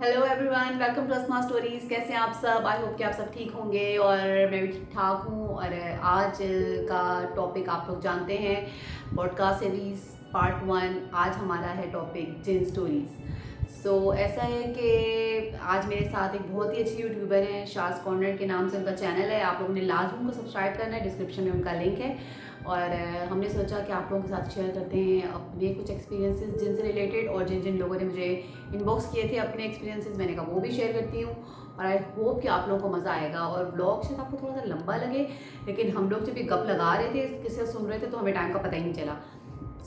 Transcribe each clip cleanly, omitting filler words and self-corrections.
Hello everyone, welcome to Asma stories. कैसे हैं आप सब? आई होप कि आप सब ठीक होंगे और मैं भी ठीक ठाक हूँ। और आज का टॉपिक आप लोग जानते हैं, पॉडकास्ट सीरीज पार्ट 1। आज हमारा है टॉपिक जिन स्टोरीज। ऐसा है कि आज मेरे साथ एक बहुत ही अच्छी यूट्यूबर हैं, शाज कॉर्नर के नाम से उनका चैनल है। आप लोगों ने लाजमी उनको सब्सक्राइब करना है, डिस्क्रिप्शन में उनका लिंक है। और हमने सोचा कि आप लोगों के साथ शेयर करते हैं अपने कुछ एक्सपीरियंसेस जिनसे रिलेटेड, और जिन जिन लोगों ने मुझे इनबॉक्स किए थे अपने एक्सपीरियंसेस, मैंने कहा वो भी शेयर करती हूँ। और आई होप कि आप लोगों को मज़ा आएगा। और ब्लॉग शायद आपको थोड़ा सा लंबा लगे, लेकिन हम लोग जब ये गप लगा रहे थे, किससे सुन रहे थे, तो हमें टाइम का पता ही नहीं चला।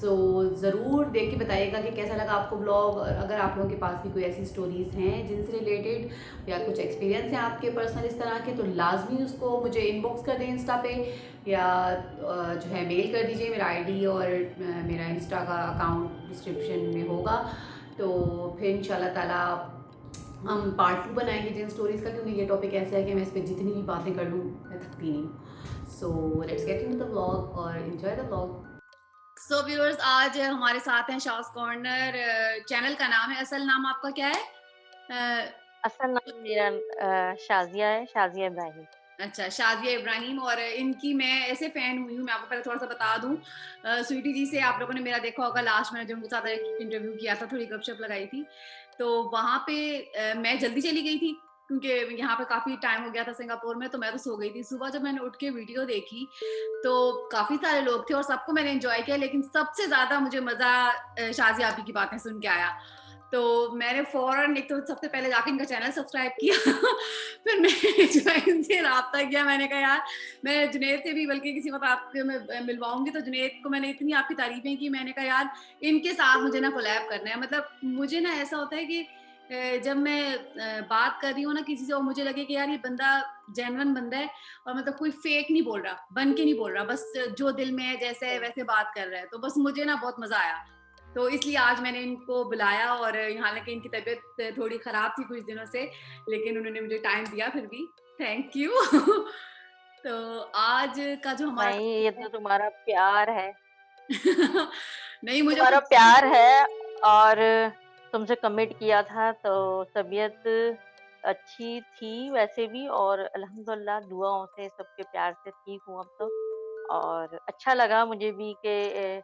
ज़रूर देख के बताइएगा कि कैसा लगा आपको ब्लॉग। और अगर आप लोगों के पास भी कोई ऐसी स्टोरीज़ हैं जिनसे रिलेटेड, या कुछ एक्सपीरियंस हैं आपके पर्सनल इस तरह के, तो लाजमी उसको मुझे इनबॉक्स कर दें इंस्टा पे, या जो है मेल कर दीजिए। मेरा आईडी और मेरा इंस्टा का अकाउंट डिस्क्रिप्शन में होगा। तो फिर इंशाल्लाह ताला हम पार्ट 2 बनाएंगे जिन स्टोरीज़ का, क्योंकि ये टॉपिक ऐसा है कि मैं इस पर जितनी भी बातें कर लूँ मैं थकती नहीं। Let's get into the vlog और एंजॉय द व्लॉग। व्यूअर्स, आज हमारे साथ हैं शाज कॉर्नर। चैनल का नाम है, असल नाम आपका क्या है? अ, असल नाम मेरा शाज़िया है, शाज़िया इब्राहिम। अच्छा, शाज़िया इब्राहिम। और इनकी मैं ऐसे फ़ैन हुई हूँ, मैं आपको पहले थोड़ा-सा बता दूँ। स्वीटी जी से आप लोगों ने मेरा देखा होगा, लास्ट मैंने जो उनके साथ एक इंटरव्यू किया था, थोड़ी गपशप लगाई थी। तो वहाँ पे मैं जल्दी चली गई थी, क्योंकि यहाँ पे काफ़ी टाइम हो गया था सिंगापुर में, तो मैं तो सो गई थी। सुबह जब मैंने उठ के वीडियो देखी, तो काफ़ी सारे लोग थे और सबको मैंने एन्जॉय किया, लेकिन सबसे ज़्यादा मुझे मज़ा शाज़िया आपी की बातें सुन के आया। तो मैंने फ़ौरन एक तो सबसे पहले जाके इनका चैनल सब्सक्राइब किया। फिर मैंने जो है इनसे राब्ता किया। मैंने कहा यार, मैं जुनैद से भी बल्कि किसी वक़्त आपको मैं मिलवाऊँगी। तो जुनैद को मैंने इतनी आपकी तारीफ़ें की, मैंने कहा यार इनके साथ मुझे ना कोलैब करना है। मतलब मुझे ना ऐसा होता है कि जब मैं बात कर रही हूँ ना किसी से, और मुझे लगे कि यार ये बंदा जेन्युइन बंदा है, और मतलब कोई फेक नहीं बोल रहा, बन के नहीं बोल रहा, बस जो दिल में है जैसे है वैसे बात कर रहा है, तो बस मुझे ना बहुत मज़ा आया। तो इसलिए आज मैंने इनको बुलाया। और हालाँकि इनकी तबीयत थोड़ी ख़राब थी कुछ दिनों से, लेकिन उन्होंने मुझे टाइम दिया फिर भी। Thank you. तो आज का जो हमारा नहीं, ये टॉपिक तो तुम्हारा प्यार है, है। नहीं, मुझे तुम्हारा खुद प्यार है और तुमसे कमिट किया था तो तबीयत अच्छी थी वैसे भी और अल्हम्दुलिल्लाह दुआओं से सबके प्यार से ठीक हूँ अब तो। और अच्छा लगा मुझे भी कि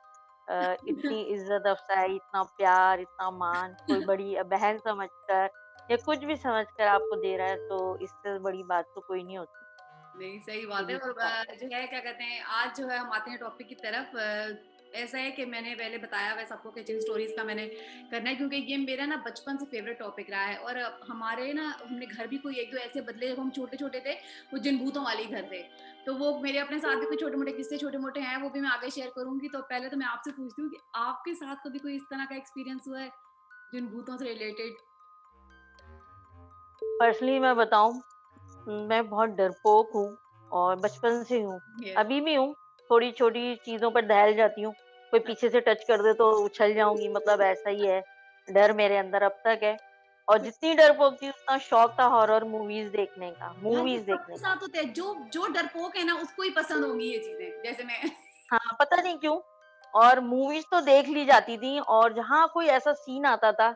इतनी इज़्ज़त अफ़ज़ाई, इतना प्यार, इतना मान कोई बड़ी बहन समझकर या कुछ भी समझकर आपको दे रहा है तो इससे बड़ी बात तो कोई नहीं होती। नहीं, सही बात है। सीधी-सी और बात है। जो है क्या कहते हैं, आज जो है हम आते हैं टॉपिक की तरफ। ऐसा है कि मैंने पहले बताया हुआ है सबको कि जिन स्टोरीज का मैंने करना है, क्योंकि ये मेरा ना बचपन से फेवरेट टॉपिक रहा है। और हमारे ना हमने घर भी कोई एक दो ऐसे बदले जब हम छोटे छोटे थे, वो जिन भूतों वाले ही घर थे। तो वो मेरे अपने साथ भी कुछ छोटे मोटे किस्से छोटे मोटे हैं, वो भी मैं आगे शेयर करूंगी। तो पहले तो मैं आपसे पूछती हूँ कि आपके साथ कभी कोई इस तरह का एक्सपीरियंस हुआ है जिन भूतों से रिलेटेड? पर्सनली मैं बताऊँ, मैं बहुत डरपोक हूँ और बचपन से हूँ, यस। अभी भी हूँ, थोड़ी छोटी चीज़ों पर दहल जाती हूँ, कोई पीछे से टच कर दे तो उछल जाऊँगी मतलब ऐसा ही है, डर मेरे अंदर अब तक है और जितनी डरपोक थी उतना शौक था हॉरर यार ये मूवीज़ देखने सबके का। साथ होता है, जो जो डरपोक है ना उसको ही पसंद होंगी ये चीजें, जैसे मैं। हाँ, पता नहीं क्यों और मूवीज़ तो देख ली जाती थी और जहाँ कोई ऐसा सीन आता था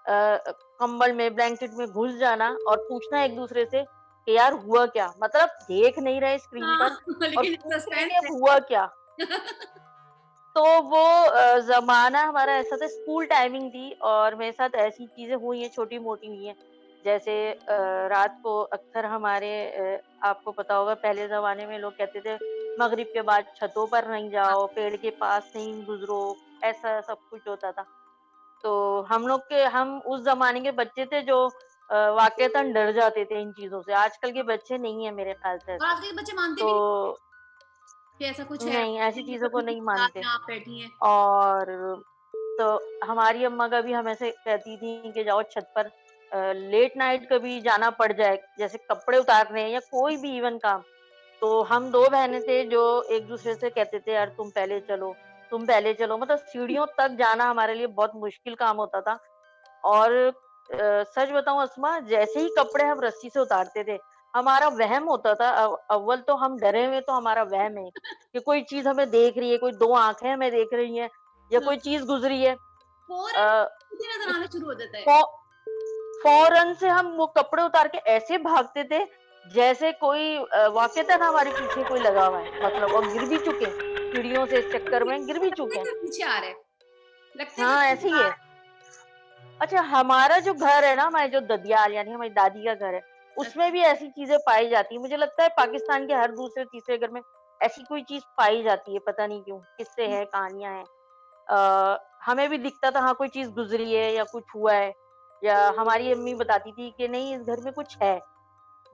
कंबल में, ब्लैंकेट में घुस जाना और पूछना एक-दूसरे से कि यार हुआ क्या? मतलब देख नहीं रहे स्क्रीन हाँ। पर और लेकिन पूछ रहे हैं सस्पेंस कि है। हुआ क्या? तो वो ज़माना हमारा ऐसा था स्कूल टाइमिंग थी और मेरे साथ ऐसी चीज़ें हुई हैं, छोटी-मोटी हुई हैं। जैसे रात को अक्सर हमारे आपको पता होगा पहले ज़माने में लोग कहते थे मगरिब के बाद छतों पर नहीं जाओ, पेड़ के पास नहीं गुज़रो, ऐसा सब कुछ होता था। तो हम उस ज़माने के बच्चे थे जो वाक़ईतन डर जाते थे इन चीज़ों से। आजकल के बच्चे नहीं हैं मेरे ख़्याल से और ऐसे। आजकल के बच्चे मानते भी नहीं तो कि ऐसा कुछ है, नहीं, ऐसी चीज़ों को कभी नहीं साथ मानते में आप बैठी हैं। और तो हमारी अम्मा कभी हम ऐसे कहती थी कि जाओ छत पर लेट नाइट कभी जाना पड़ जाए, जैसे कपड़े उतारने या कोई भी इवन काम, तो हम 2 बहनें थे जो एक-दूसरे से कहते थे यार तुम पहले चलो मतलब सीढ़ियों तक जाना हमारे लिए बहुत मुश्किल काम होता था। और सच बताऊँ अस्मा जैसे ही कपड़े हम रस्सी से उतारते थे, हमारा वहम होता था अव्वल तो हम डरे हुए तो हमारा वहम है कि कोई चीज़ हमें देख रही है, कोई 2 आँखें हमें देख रही हैं या हाँ, कोई चीज़ गुज़री है। फ़ौरन अ, मुझे नज़र इत आना शुरू हो जाता है। फौ फौरन से हम वो कपड़े उतार के ऐसे भागते थे जैसे कोई वाक़ईतन हमारे पीछे कोई लगा हुआ है, मतलब, और गिर भी चुके हैं, सीढ़ियों से इस चक्कर में गिर भी लगता चुके है हैं। कोई पीछे आ रहा है, लगता है कोई हाँ, ऐसे ही पीछे आ है। अच्छा, हमारा जो घर है ना, हमारी जो ददियाल यानी हमारी दादी का घर है, रहा है। उसमें भी ऐसी चीज़ें पाई जाती हैं। मुझे लगता है पाकिस्तान के हर दूसरे-तीसरे घर में ऐसी कोई चीज़ पाई जाती है, पता नहीं क्यों? किस्से हैं, कहानियाँ हैं। हमें भी दिखता था हाँ, कोई चीज़ गुज़री है या कुछ हुआ है, या हमारी अम्मी बताती थी कि नहीं, इस घर में कुछ है।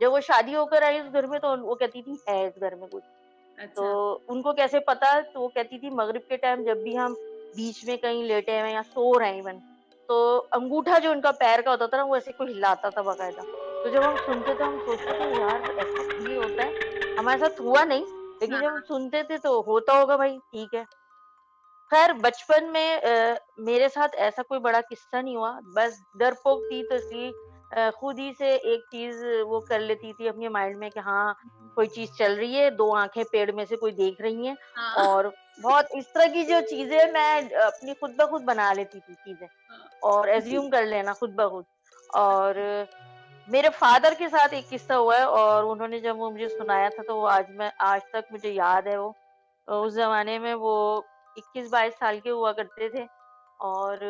जब वो शादी होकर आई उस घर में, तो वो कहती थी है इस घर में कुछ। तो अच्छा, उनको कैसे पता? तो वो कहती थी मगरिब के टाइम जब भी हम बीच में कहीं लेटे हुए हैं या सो रहे हैं इवन, तो अंगूठा जो उनका पैर का होता था ना, वो ऐसे कोई हिलाता था बाकायदा। तो जब हम सुनते थे, हम सोचते थे यार ऐसा भी होता है? हमारे साथ हुआ नहीं, लेकिन जब हम हाँ, सुनते थे तो होता होगा भाई, ठीक है। खैर बचपन में मेरे साथ ऐसा कोई बड़ा किस्सा नहीं हुआ, बस डरपोक थी तो इसलिए खुद ही से एक चीज़ वो कर लेती थी अपने माइंड में कि हाँ, कोई चीज़ चल रही है, 2 आँखें पेड़ में से कोई देख रही हैं, हाँ, और बहुत इस तरह की जो चीज़ें मैं अपनी खुद ब खुद बना लेती थी चीज़ें, हाँ, और अज़्यूम कर लेना खुद ब खुद। और मेरे फ़ादर के साथ एक किस्सा हुआ है, और उन्होंने जब वो मुझे सुनाया था तो वो आज तक मुझे याद है वो। उस ज़माने में वो 21-22 साल के हुआ करते थे, और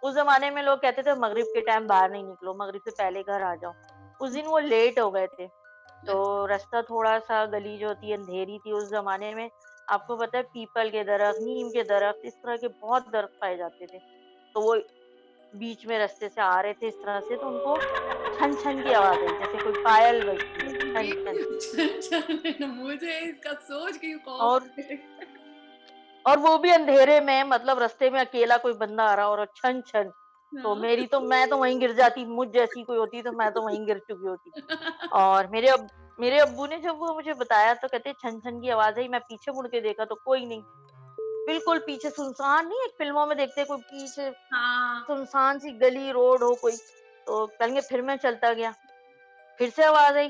उस ज़माने में लोग कहते थे मगरिब के टाइम बाहर नहीं निकलो, मगरिब से पहले घर आ जाओ। उस दिन वो लेट हो गए थे, अच्छा, तो रास्ता थोड़ा-सा, गली जो थी अंधेरी थी उस ज़माने में। आपको पता है पीपल के दरख्त, नीम के दरख्त, इस तरह के बहुत दरख्त पाए जाते थे। तो वो बीच में रास्ते से आ रहे थे इस तरह से, तो उनको छन-छन की आवाज़ आई, जैसे कोई पायल बजती है, मुझे छन-छन। अच्छा, मुझे इसका सोच के ही खौफ और वो भी अंधेरे में, मतलब रास्ते में अकेला कोई बंदा आ रहा और छन-छन। तो हाँ। मैं तो वहीं गिर जाती, मुझ जैसी कोई होती तो मैं तो वहीं गिर चुकी होती। और मेरे अब्बू ने जब वो मुझे बताया तो कहते छन-छन की आवाज़ आई, मैं पीछे मुड़ के देखा तो कोई नहीं। बिल्कुल पीछे सुनसान, नहीं एक फ़िल्मों में देखते हैं कोई पीछे हाँ, सुनसान सी गली, रोड हो कोई, तो कहेंगे फिर मैं चलता गया। फिर से आवाज़ आई,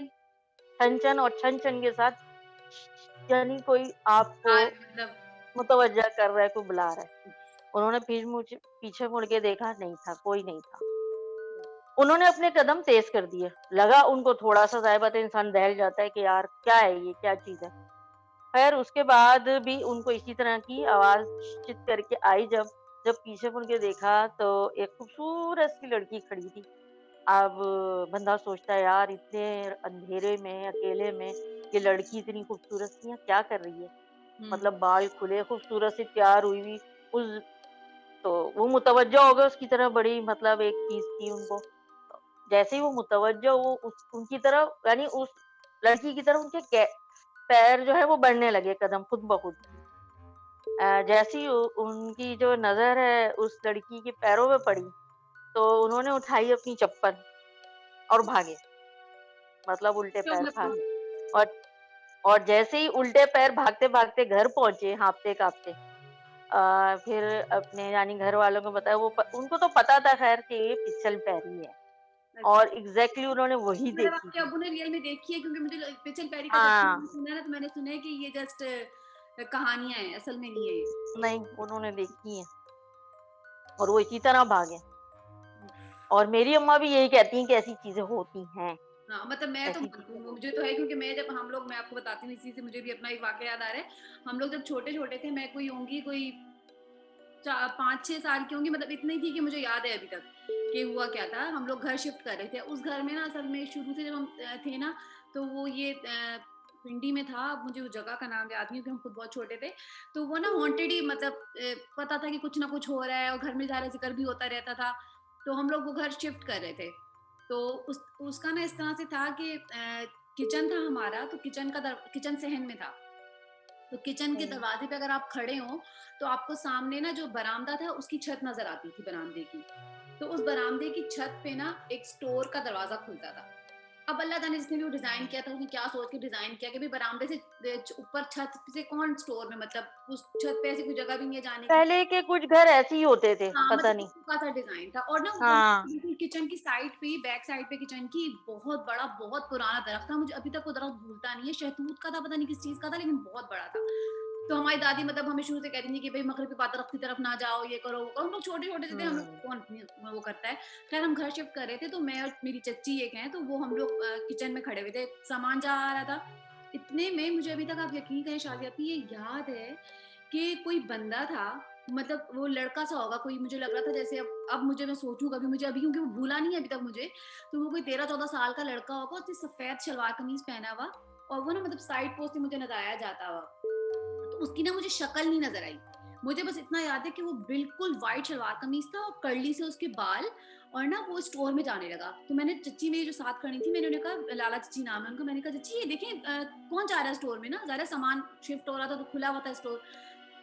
छन-छन, और छन-छन के साथ यानी कोई आपको हाँ, मतलब मुतवज्जा कर रहा है, कोई बुला रहा है। उन्होंने फिर मुझे पीछे मुड़ के देखा, नहीं था, कोई नहीं था। उन्होंने अपने कदम तेज़ कर दिए। लगा उनको थोड़ा-सा, ज़ाहिर बात है इंसान दहल जाता है कि यार क्या है ये, क्या चीज़ है? ख़ैर उसके बाद भी उनको इसी तरह की आवाज़ चित करके आई, जब पीछे मुड़ के देखा तो एक खूबसूरत सी लड़की खड़ी थी। अब बंदा सोचता है यार इतने अंधेरे में, अकेले में, ये लड़की इतनी खूबसूरत सी है, क्या कर रही है? हुँ, मतलब बाल खुले, खूबसूरत सी तैयार हुई हुई, उस तो वो मुतवज्जा हो गए उसकी तरफ, बड़ी मतलब एक चीज़ थी उनको। जैसे ही वो मुतवज्जा वो उस उनकी तरफ, यानी उस लड़की की तरफ उनके पैर जो है वो बढ़ने लगे, कदम खुद ब खुद। जैसे ही उनकी जो नज़र है उस लड़की के पैरों में पड़ी, तो उन्होंने उठाई अपनी चप्पल और भागे, मतलब उल्टे तो पैर मतलब भागे। और जैसे ही उल्टे पैर भागते-भागते घर पहुँचे, हाँफते-काँपते, फिर अपने यानी घर वालों को बताया, उनको तो पता था ख़ैर कि ये फिसल पैरी है, अच्छा, और एग्ज़ैक्टली उन्होंने वही मतलब देखी आपके थी। अब्बू ने रियल में देखी है क्योंकि मुझे पिचल पैरी का जब भी हाँ, मैंने सुना है ना तो मैंने सुना है कि ये जस्ट कहानियाँ हैं, असल में नहीं है ये। नहीं उन्होंने देखी है, और वो इसी तरह भागे। और मेरी अम्मा भी यही कहती हैं कि ऐसी चीज़ें होती हैं, हाँ, मतलब मैं तो ऐसी मानती चीज़ें हूँ, मुझे होती तो हैं। है क्योंकि मैं आपको बताती हूँ इसी से मुझे भी अपना एक वाक़या याद आ रहा है। हम लोग जब छोटे-छोटे थे, मैं कोई होंगी कोई चा 5-6 साल की होंगी, मतलब इतनी थी कि मुझे याद है अभी तक कि हुआ क्या था। हम लोग घर शिफ्ट कर रहे थे। उस घर में ना असल में शुरू से जब हम थे ना, तो वो ये पिंडी में था। अब मुझे उस जगह का नाम याद नहीं क्योंकि हम खुद बहुत छोटे थे। तो वो ना हॉन्टेड ही मतलब पता था कि कुछ ना कुछ हो रहा है और घर में ज़ाहिर-ज़िक्र भी होता रहता था। तो हम लोग वो घर शिफ्ट कर रहे थे। तो उसका ना इस तरह से था कि किचन था हमारा, तो किचन सहन में था। तो किचन के हुँ, दरवाजे पे अगर आप खड़े हो, तो आपको सामने ना जो बरामदा था उसकी छत नज़र आती थी बरामदे की। तो उस बरामदे की छत पे ना एक स्टोर का दरवाज़ा खुलता था। अब अल्लाह जाने जिसने भी वो डिज़ाइन किया था, उसने क्या सोच के डिज़ाइन किया कि भई बरामदे से ऊपर छत से कौन स्टोर में, मतलब उस छत पे ऐसी कोई जगह भी नहीं है जाने की। पहले के कुछ घर ऐसे ही होते थे, हाँ, पता मतलब नहीं। उसका सा डिज़ाइन था और ना वो हाँ, बिल्कुल किचन की साइड पे ही, बैक साइड पे किचन की बहुत बड़ा, बहुत पुराना दरख्त था। मुझे अभी तक वो दरख्त भूलता नहीं है। शहतूत का था, पता नहीं किस चीज़ का था, लेकिन बहुत बड़ा था। तो हमारी दादी मतलब हमें शुरू से कहती थी कि भई मगरिब के बाद तरफ की तरफ ना जाओ, ये करो, वो करो। हम लोग छोटे-छोटे से थे, हम लोग हुँ, कौन इतनी वो करता है। खैर हम घर शिफ्ट कर रहे थे, तो मैं और मेरी चच्ची एक हैं, तो वो हम लोग किचन में खड़े हुए थे, सामान जा आ रहा था। इतने में मुझे अभी तक आप यकीन करें शाज़िया, आपको ये याद है कि कोई बंदा था, मतलब वो लड़का सा होगा कोई, मुझे लग रहा था जैसे अब मुझे मैं सोचूँ कभी मुझे अभी, क्योंकि वो भूला नहीं है अभी तक मुझे, तो वो कोई 13-14 साल का लड़का होगा, उसने सफ़ेद सलवार कमीज़ पहना हुआ और वो ना मतलब साइड पोस्ट से मुझे नज़र आया जाता हुआ। तो उसकी ना मुझे शक्ल नहीं नज़र आई। मुझे बस इतना याद है कि वो बिल्कुल व्हाइट सलवार कमीज़ था और कर्ली से उसके बाल, और ना वो स्टोर में जाने लगा। तो मैंने चच्ची मेरी जो साथ खड़ी थी, मैंने उन्हें कहा, लाला चच्ची नाम है उनका, मैंने कहा चच्ची ये देखें कौन जा रहा है स्टोर में, ना ज़रा सामान शिफ्ट हो रहा था तो खुला हुआ था स्टोर।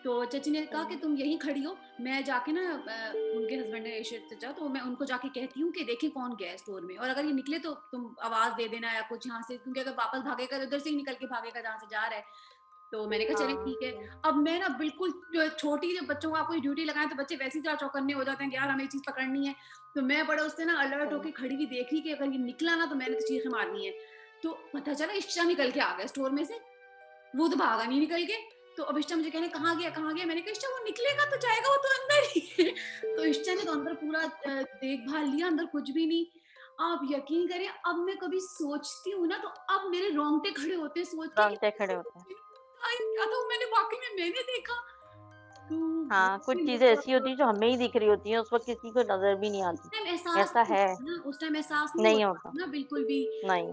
तो चच्ची ने कहा कि हुँ, तुम यहीं खड़ी हो, मैं जाके ना उनके हस्बैंड है इरशाद चचा, तो मैं उनको जाके कहती हूँ कि देखिए कौन गया है स्टोर में, और अगर ये निकले तो तुम आवाज़ दे देना या कुछ यहाँ से, क्योंकि अगर वापस भागेगा तो इधर से ही निकल के भागेगा जहाँ से जा रहा है। तो मैंने कहा चलें हाँ, ठीक है। अब मैं ना बिल्कुल जो छोटी, जब बच्चों को आप कोई ड्यूटी लगाएँ तो बच्चे वैसे ही ज़रा चौकन्ने हो जाते हैं कि यार हमें ये चीज़ पकड़नी है। तो मैं बड़ा उससे ना अलर्ट सही। होके खड़ी हुई देख रही कि अगर ये निकला ना तो मैंने तो चीखें मारनी है। तो पता चला इश्का निकल के आ गया स्टोर में से, वो तो भागा नहीं निकल के। तो अब इश्का मुझे कहने कहाँ गया, कहाँ गया? मैंने कहा इश्का वो निकलेगा तो जाएगा, वो तो अंदर ही है। तो इश्का ने तो अंदर पूरा देखभाल लिया, अंदर कुछ भी नहीं। आप यकीन करें, अब मैं कभी सोचती हूँ ना तो अब मेरे रोंगटे खड़े होते हैं सोच के कि रोंगटे खड़े होते हैं। क्या था वो, मैंने वाक़ई में मैंने देखा। तो हाँ, कुछ वही चीज़ें ऐसी मतलब होती हैं जो हमें ही दिख रही होती हैं, उस वक़्त किसी को नज़र भी नहीं उस आती। टाइम एहसास ऐसा नहीं है, होता ना, उस टाइम एहसास नहीं नहीं होता होता, ना बिल्कुल भी। नहीं।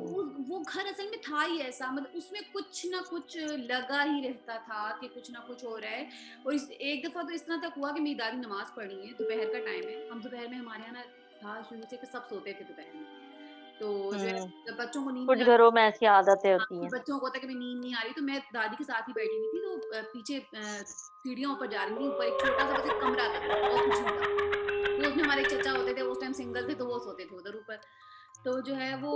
वो घर असल में था ही ऐसा, मतलब उसमें कुछ ना कुछ लगा ही रहता था कि कुछ ना कुछ हो रहा है। और इस एक दफ़ा तो इस तरह तक हुआ कि मेरी दादी नमाज़ पढ़ रही है, दोपहर का टाइम है, हम दोपहर में हमारे यहाँ ना था शुरू से कि सब सोते थे दोपहर में। तो जो है हुँ, जब बच्चों को नींद कुछ नहीं आती, घरों में ऐसी आदतें हाँ, होती फिर हैं। बच्चों को होता है कि भई नींद नहीं आ रही, तो मैं दादी के साथ ही बैठी हुई थी, तो पीछे सीढ़ियों ऊपर जा रही थी, ऊपर एक छोटा-सा बस एक कमरा था, और कुछ नहीं था। तो उसमें हमारे एक चचा होते थे, उस टाइम सिंगल थे, तो वो सोते थे उधर ऊपर। तो जो है वो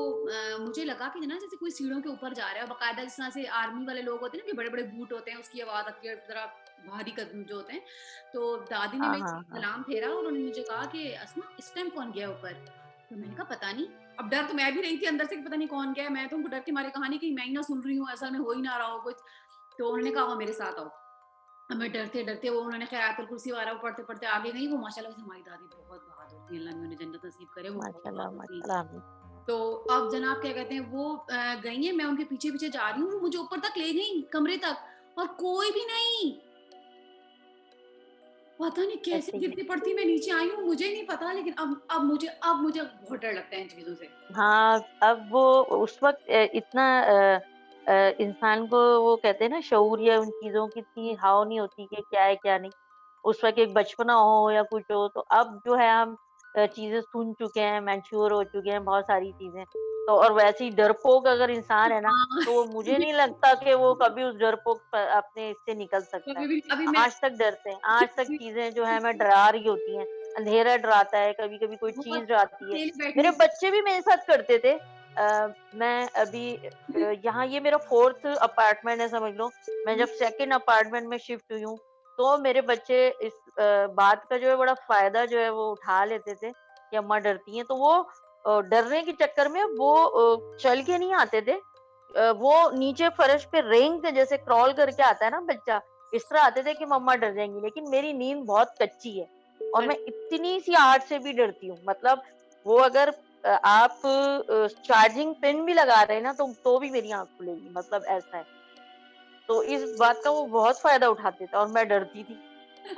मुझे लगा कि ना जैसे कोई सीढ़ियों के ऊपर जा रहा है, और बाकायदा जिस तरह से आर्मी वाले लोग होते हैं ना कि बड़े-बड़े बूट होते हैं, उसकी आवाज़ आती है, ज़रा भारी कदम जो होते हैं। तो दादी ने हाँ, मेरी हाँ, तरफ हाँ। सलाम फेरा और उन्होंने मुझे कहा कि अस्मा इस टाइम कौन गया ऊपर? तो मैंने कहा पता नहीं। अब डर तो मैं भी रही थी अंदर से कि पता नहीं कौन गया है, मैं तो उनको डर के मारे कहानी कहीं मैं ही ना सुन रही हूँ, असल में हो ही ना रहा हो कुछ। तो उन्होंने कहा आओ मेरे साथ आओ। हमें डरते-डरते वो उन्होंने खैर आयतुल कुर्सी वगैरह वो पढ़ते-पढ़ते आगे गई। वो माशाल्लाह से हमारी दादी बहुत बहादुर थी, अल्लाह ने उन्हें जन्नत नसीब करे, वो बहुत माशाल्लाह, बहादुर थी। माशाल्लाह, आमीन। तो अब जनाब क्या कहते हैं वो गई हैं, मैं उनके पीछे-पीछे जा रही हूँ, वो मुझे ऊपर तक ले गईं, कमरे तक, और कोई भी नहीं। पता नहीं कैसे ऐसे ही है। गिरती-पड़ती मैं नीचे आई हूँ, मुझे नहीं पता, लेकिन अब मुझे बहुत डर लगता है इन चीज़ों से। हाँ, अब वो उस वक़्त इतना इंसान को वो कहते हैं ना शऊर या उन चीज़ों की इतनी हाव नहीं होती कि क्या है, क्या नहीं। उस वक़्त एक बचपना हो या कुछ हो, तो अब जो है हम चीज़ें सुन चुके हैं, मैच्योर हो चुके हैं, बहुत सारी चीज़ें। तो और वैसे ही डरपोक अगर इंसान है ना, हाँ, तो वो मुझे नहीं लगता कि वो कभी उस डरपोक प अपने इससे निकल सकता है। कभी भी अभी मैं आज तक डरते हैं, आज तक चीज़ें जो है हमें डरा रही होती हैं। अंधेरा डराता है, कभी-कभी कोई बहुत चीज़ डराती है। अकेले बैठने मेरे से बच्चे भी मेरे साथ करते थे। मैं अभी यहाँ ये मेरा 4th अपार्टमेंट है समझ लो। मैं जब 2nd अपार्टमेंट में शिफ्ट हुई हूँ, तो मेरे बच्चे इस बात का जो है बड़ा फ़ायदा जो है वो उठा लेते थे कि अम्मा डरती हैं, तो वो डरने के चक्कर में वो चल के नहीं आते थे। वो नीचे फर्श पे रेंग के जैसे क्रॉल करके आता है ना बच्चा, इस तरह आते थे कि मम्मा डर जाएँगी। लेकिन मेरी नींद बहुत कच्ची है और मैं इतनी सी आहट से भी डरती हूँ। मतलब वो अगर आप चार्जिंग पिन भी लगा रहे हैं ना तो भी मेरी आँख खुलेगी, मतलब ऐसा है। तो इस बात का वो बहुत फ़ायदा उठाते थे और मैं डरती थी।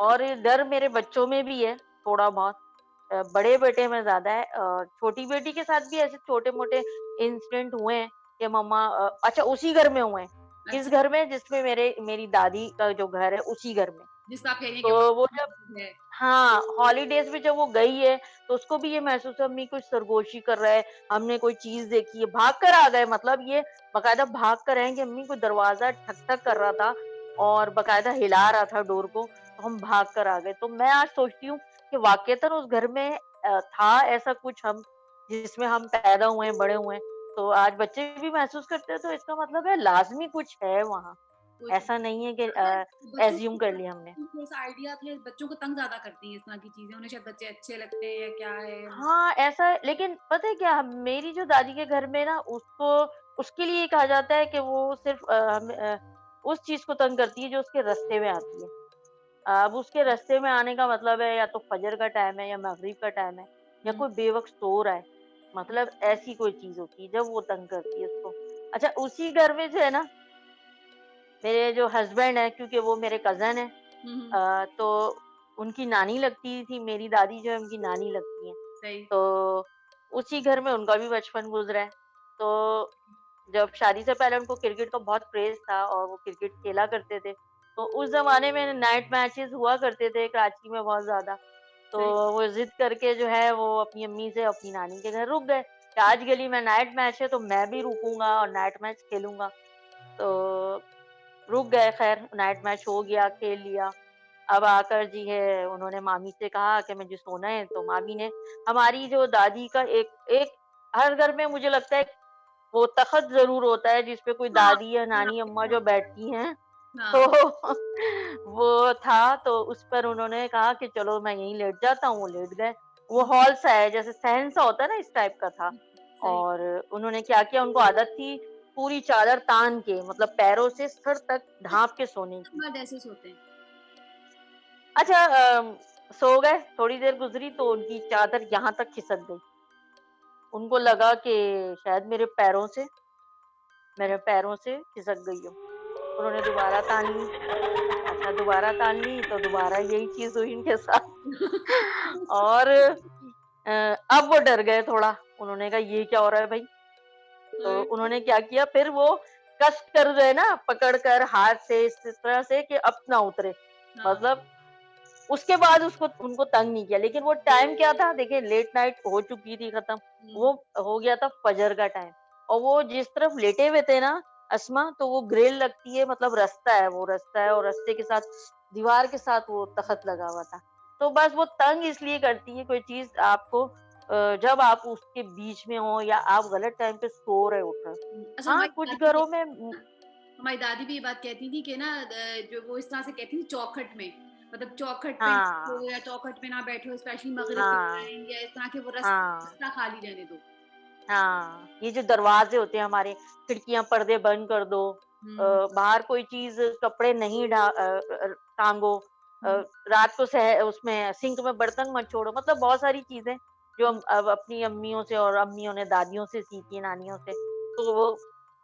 और ये डर मेरे बच्चों में भी है थोड़ा बहुत। बड़े बेटे में ज़्यादा है। छोटी बेटी के साथ भी ऐसे छोटे-मोटे इंसिडेंट हुए हैं कि मम्मा अच्छा उसी घर में हुए हैं। इस अच्छा, घर में जिसमें मेरी दादी का जो घर है उसी घर में। जिसको आप कह रही हैं कि तो वो जब वहाँ है। हाँ, हॉलिडेज़ में जब वो गई है, तो उसको भी ये महसूस हुआ अम्मी कुछ सरगोशी कर रहा है, हमने कोई चीज़ देखी है, भाग कर आ गए मतलब ये बाकायदा भाग कर आए कि अम्मी कोई दरवाज़ा ठक-ठक कर रहा था और बाकायदा हिला रहा था डोर को, तो हम भाग कर आ गए। तो मैं आज सोचती हूँ कि वाक़ईतन उस घर में था ऐसा कुछ हम जिसमें हम पैदा हुए हैं, बड़े हुए हैं, तो आज बच्चे भी महसूस करते हैं, तो इसका मतलब है लाज़मी कुछ है वहाँ। कुछ ऐसा नहीं है कि अगर बच्चों एज़्यूम कर लिया हमने। को थोड़ा-सा आइडिया थे, बच्चों को तंग ज़्यादा करती हैं इस तरह की चीज़ें, उन्हें शायद बच्चे अच्छे लगते हैं या क्या है। हाँ, ऐसा लेकिन पता है क्या मेरी जो दादी के घर में ना उसको उसके लिए कहा जाता है कि वो सिर्फ़ उस चीज़ को तंग करती है जो उसके रास्ते में आती है। अब उसके रास्ते में आने का मतलब है या तो फजर का टाइम है या मगरिब का टाइम है या हुँ, कोई बेवक़्त सो रहा है, मतलब ऐसी कोई चीज़ होती है जब वो तंग करती है उसको। अच्छा उसी घर में जो है ना, मेरे जो हस्बैंड हैं क्योंकि वो मेरे कज़न हैं, हुँ, हुँ, तो उनकी नानी लगती थी, मेरी दादी जो है उनकी नानी लगती हैं। सही। तो उसी घर में उनका भी बचपन गुज़रा है। तो जब शादी से पहले उनको क्रिकेट का बहुत क्रेज़ था और वो क्रिकेट खेला करते थे। तो उस ज़माने में नाइट मैचेज़ हुआ करते थे कराची में बहुत ज़्यादा। तो सही। वो ज़िद करके जो है वो अपनी अम्मी से अपनी नानी के घर रुक गए कि आज गली में नाइट मैच है तो मैं भी रुकूँगा और नाइट मैच खेलूँगा। तो रुक गए, ख़ैर नाइट मैच हो गया, खेल लिया। अब आकर जी है उन्होंने मामी से कहा कि मुझे सोना है, तो मामी ने हमारी जो दादी का एक एक हर घर में मुझे लगता है वो तख़्त ज़रूर होता है जिस पे कोई हाँ, दादी या हाँ, नानी अम्मा जो बैठती हैं, तो हाँ, वो था तो उस पर उन्होंने कहा कि चलो मैं यहीं लेट जाता हूँ, वो लेट गए। वो हुँ, हॉल सा है जैसे सहन सा होता है ना, इस टाइप का था। सही। और उन्होंने क्या किया, उनको आदत थी पूरी चादर तान के मतलब पैरों से सर तक ढाँप के सोने की। बाद ऐसे सोते हैं। अच्छा सो गए, थोड़ी देर गुज़री तो उनकी चादर यहाँ तक खिसक गई। उनको लगा कि शायद मेरे पैरों से खिसक गई हो। उन्होंने दोबारा तान ली। अच्छा दोबारा तान ली तो दोबारा यही चीज़ हुई इनके साथ। और अब वो डर गए थोड़ा। उन्होंने कहा ये क्या हो रहा है भई? तो अच्छा, उन्होंने क्या किया, फिर वो कस कर जो है ना पकड़ कर हाथ से इस तरह से कि अब ना उतरे। हाँ, मतलब उसके बाद उसको उनको तंग नहीं किया, लेकिन वो टाइम क्या था देखिए, लेट नाइट हो चुकी थी खत्म, हुँ, वो हो गया था फजर का टाइम। और वो जिस तरफ लेटे हुए थे ना अस्मा, तो वो ग्रिल लगती है, मतलब रास्ता है, वो रास्ता है और रास्ते के साथ दीवार के साथ वो तख्त लगा हुआ था। तो बस वो तंग इसलिए करती है कोई चीज आपको, जब आप उसके बीच में हो या आप गलत टाइम पे सो रहे उठ रहे हो। अच्छा हाँ हमारी कुछ दादी भी घरों में हमारी दादी भी ये बात कहती थी कि ना जो वो इस तरह से कहती थी चौखट में, मतलब चौखट पे हाँ बैठो या चौखट पे ना बैठो, स्पेशली मगरिब के हाँ टाइम या इस तरह के वो हाँ रास्ता खाली रहने दो। हाँ, ये जो दरवाज़े होते हैं हमारे, खिड़कियाँ, पर्दे बंद कर दो। हुँ, बाहर कोई चीज़, कपड़े नहीं टांगो। अ, हुँ, रात को उसमें सिंक में बर्तन मत छोड़ो। मतलब बहुत सारी चीज़ें जो हुँ, हम अब अपनी अम्मियों से और अम्मियों ने, दादियों से सीखी हैं, नानियों से। तो वो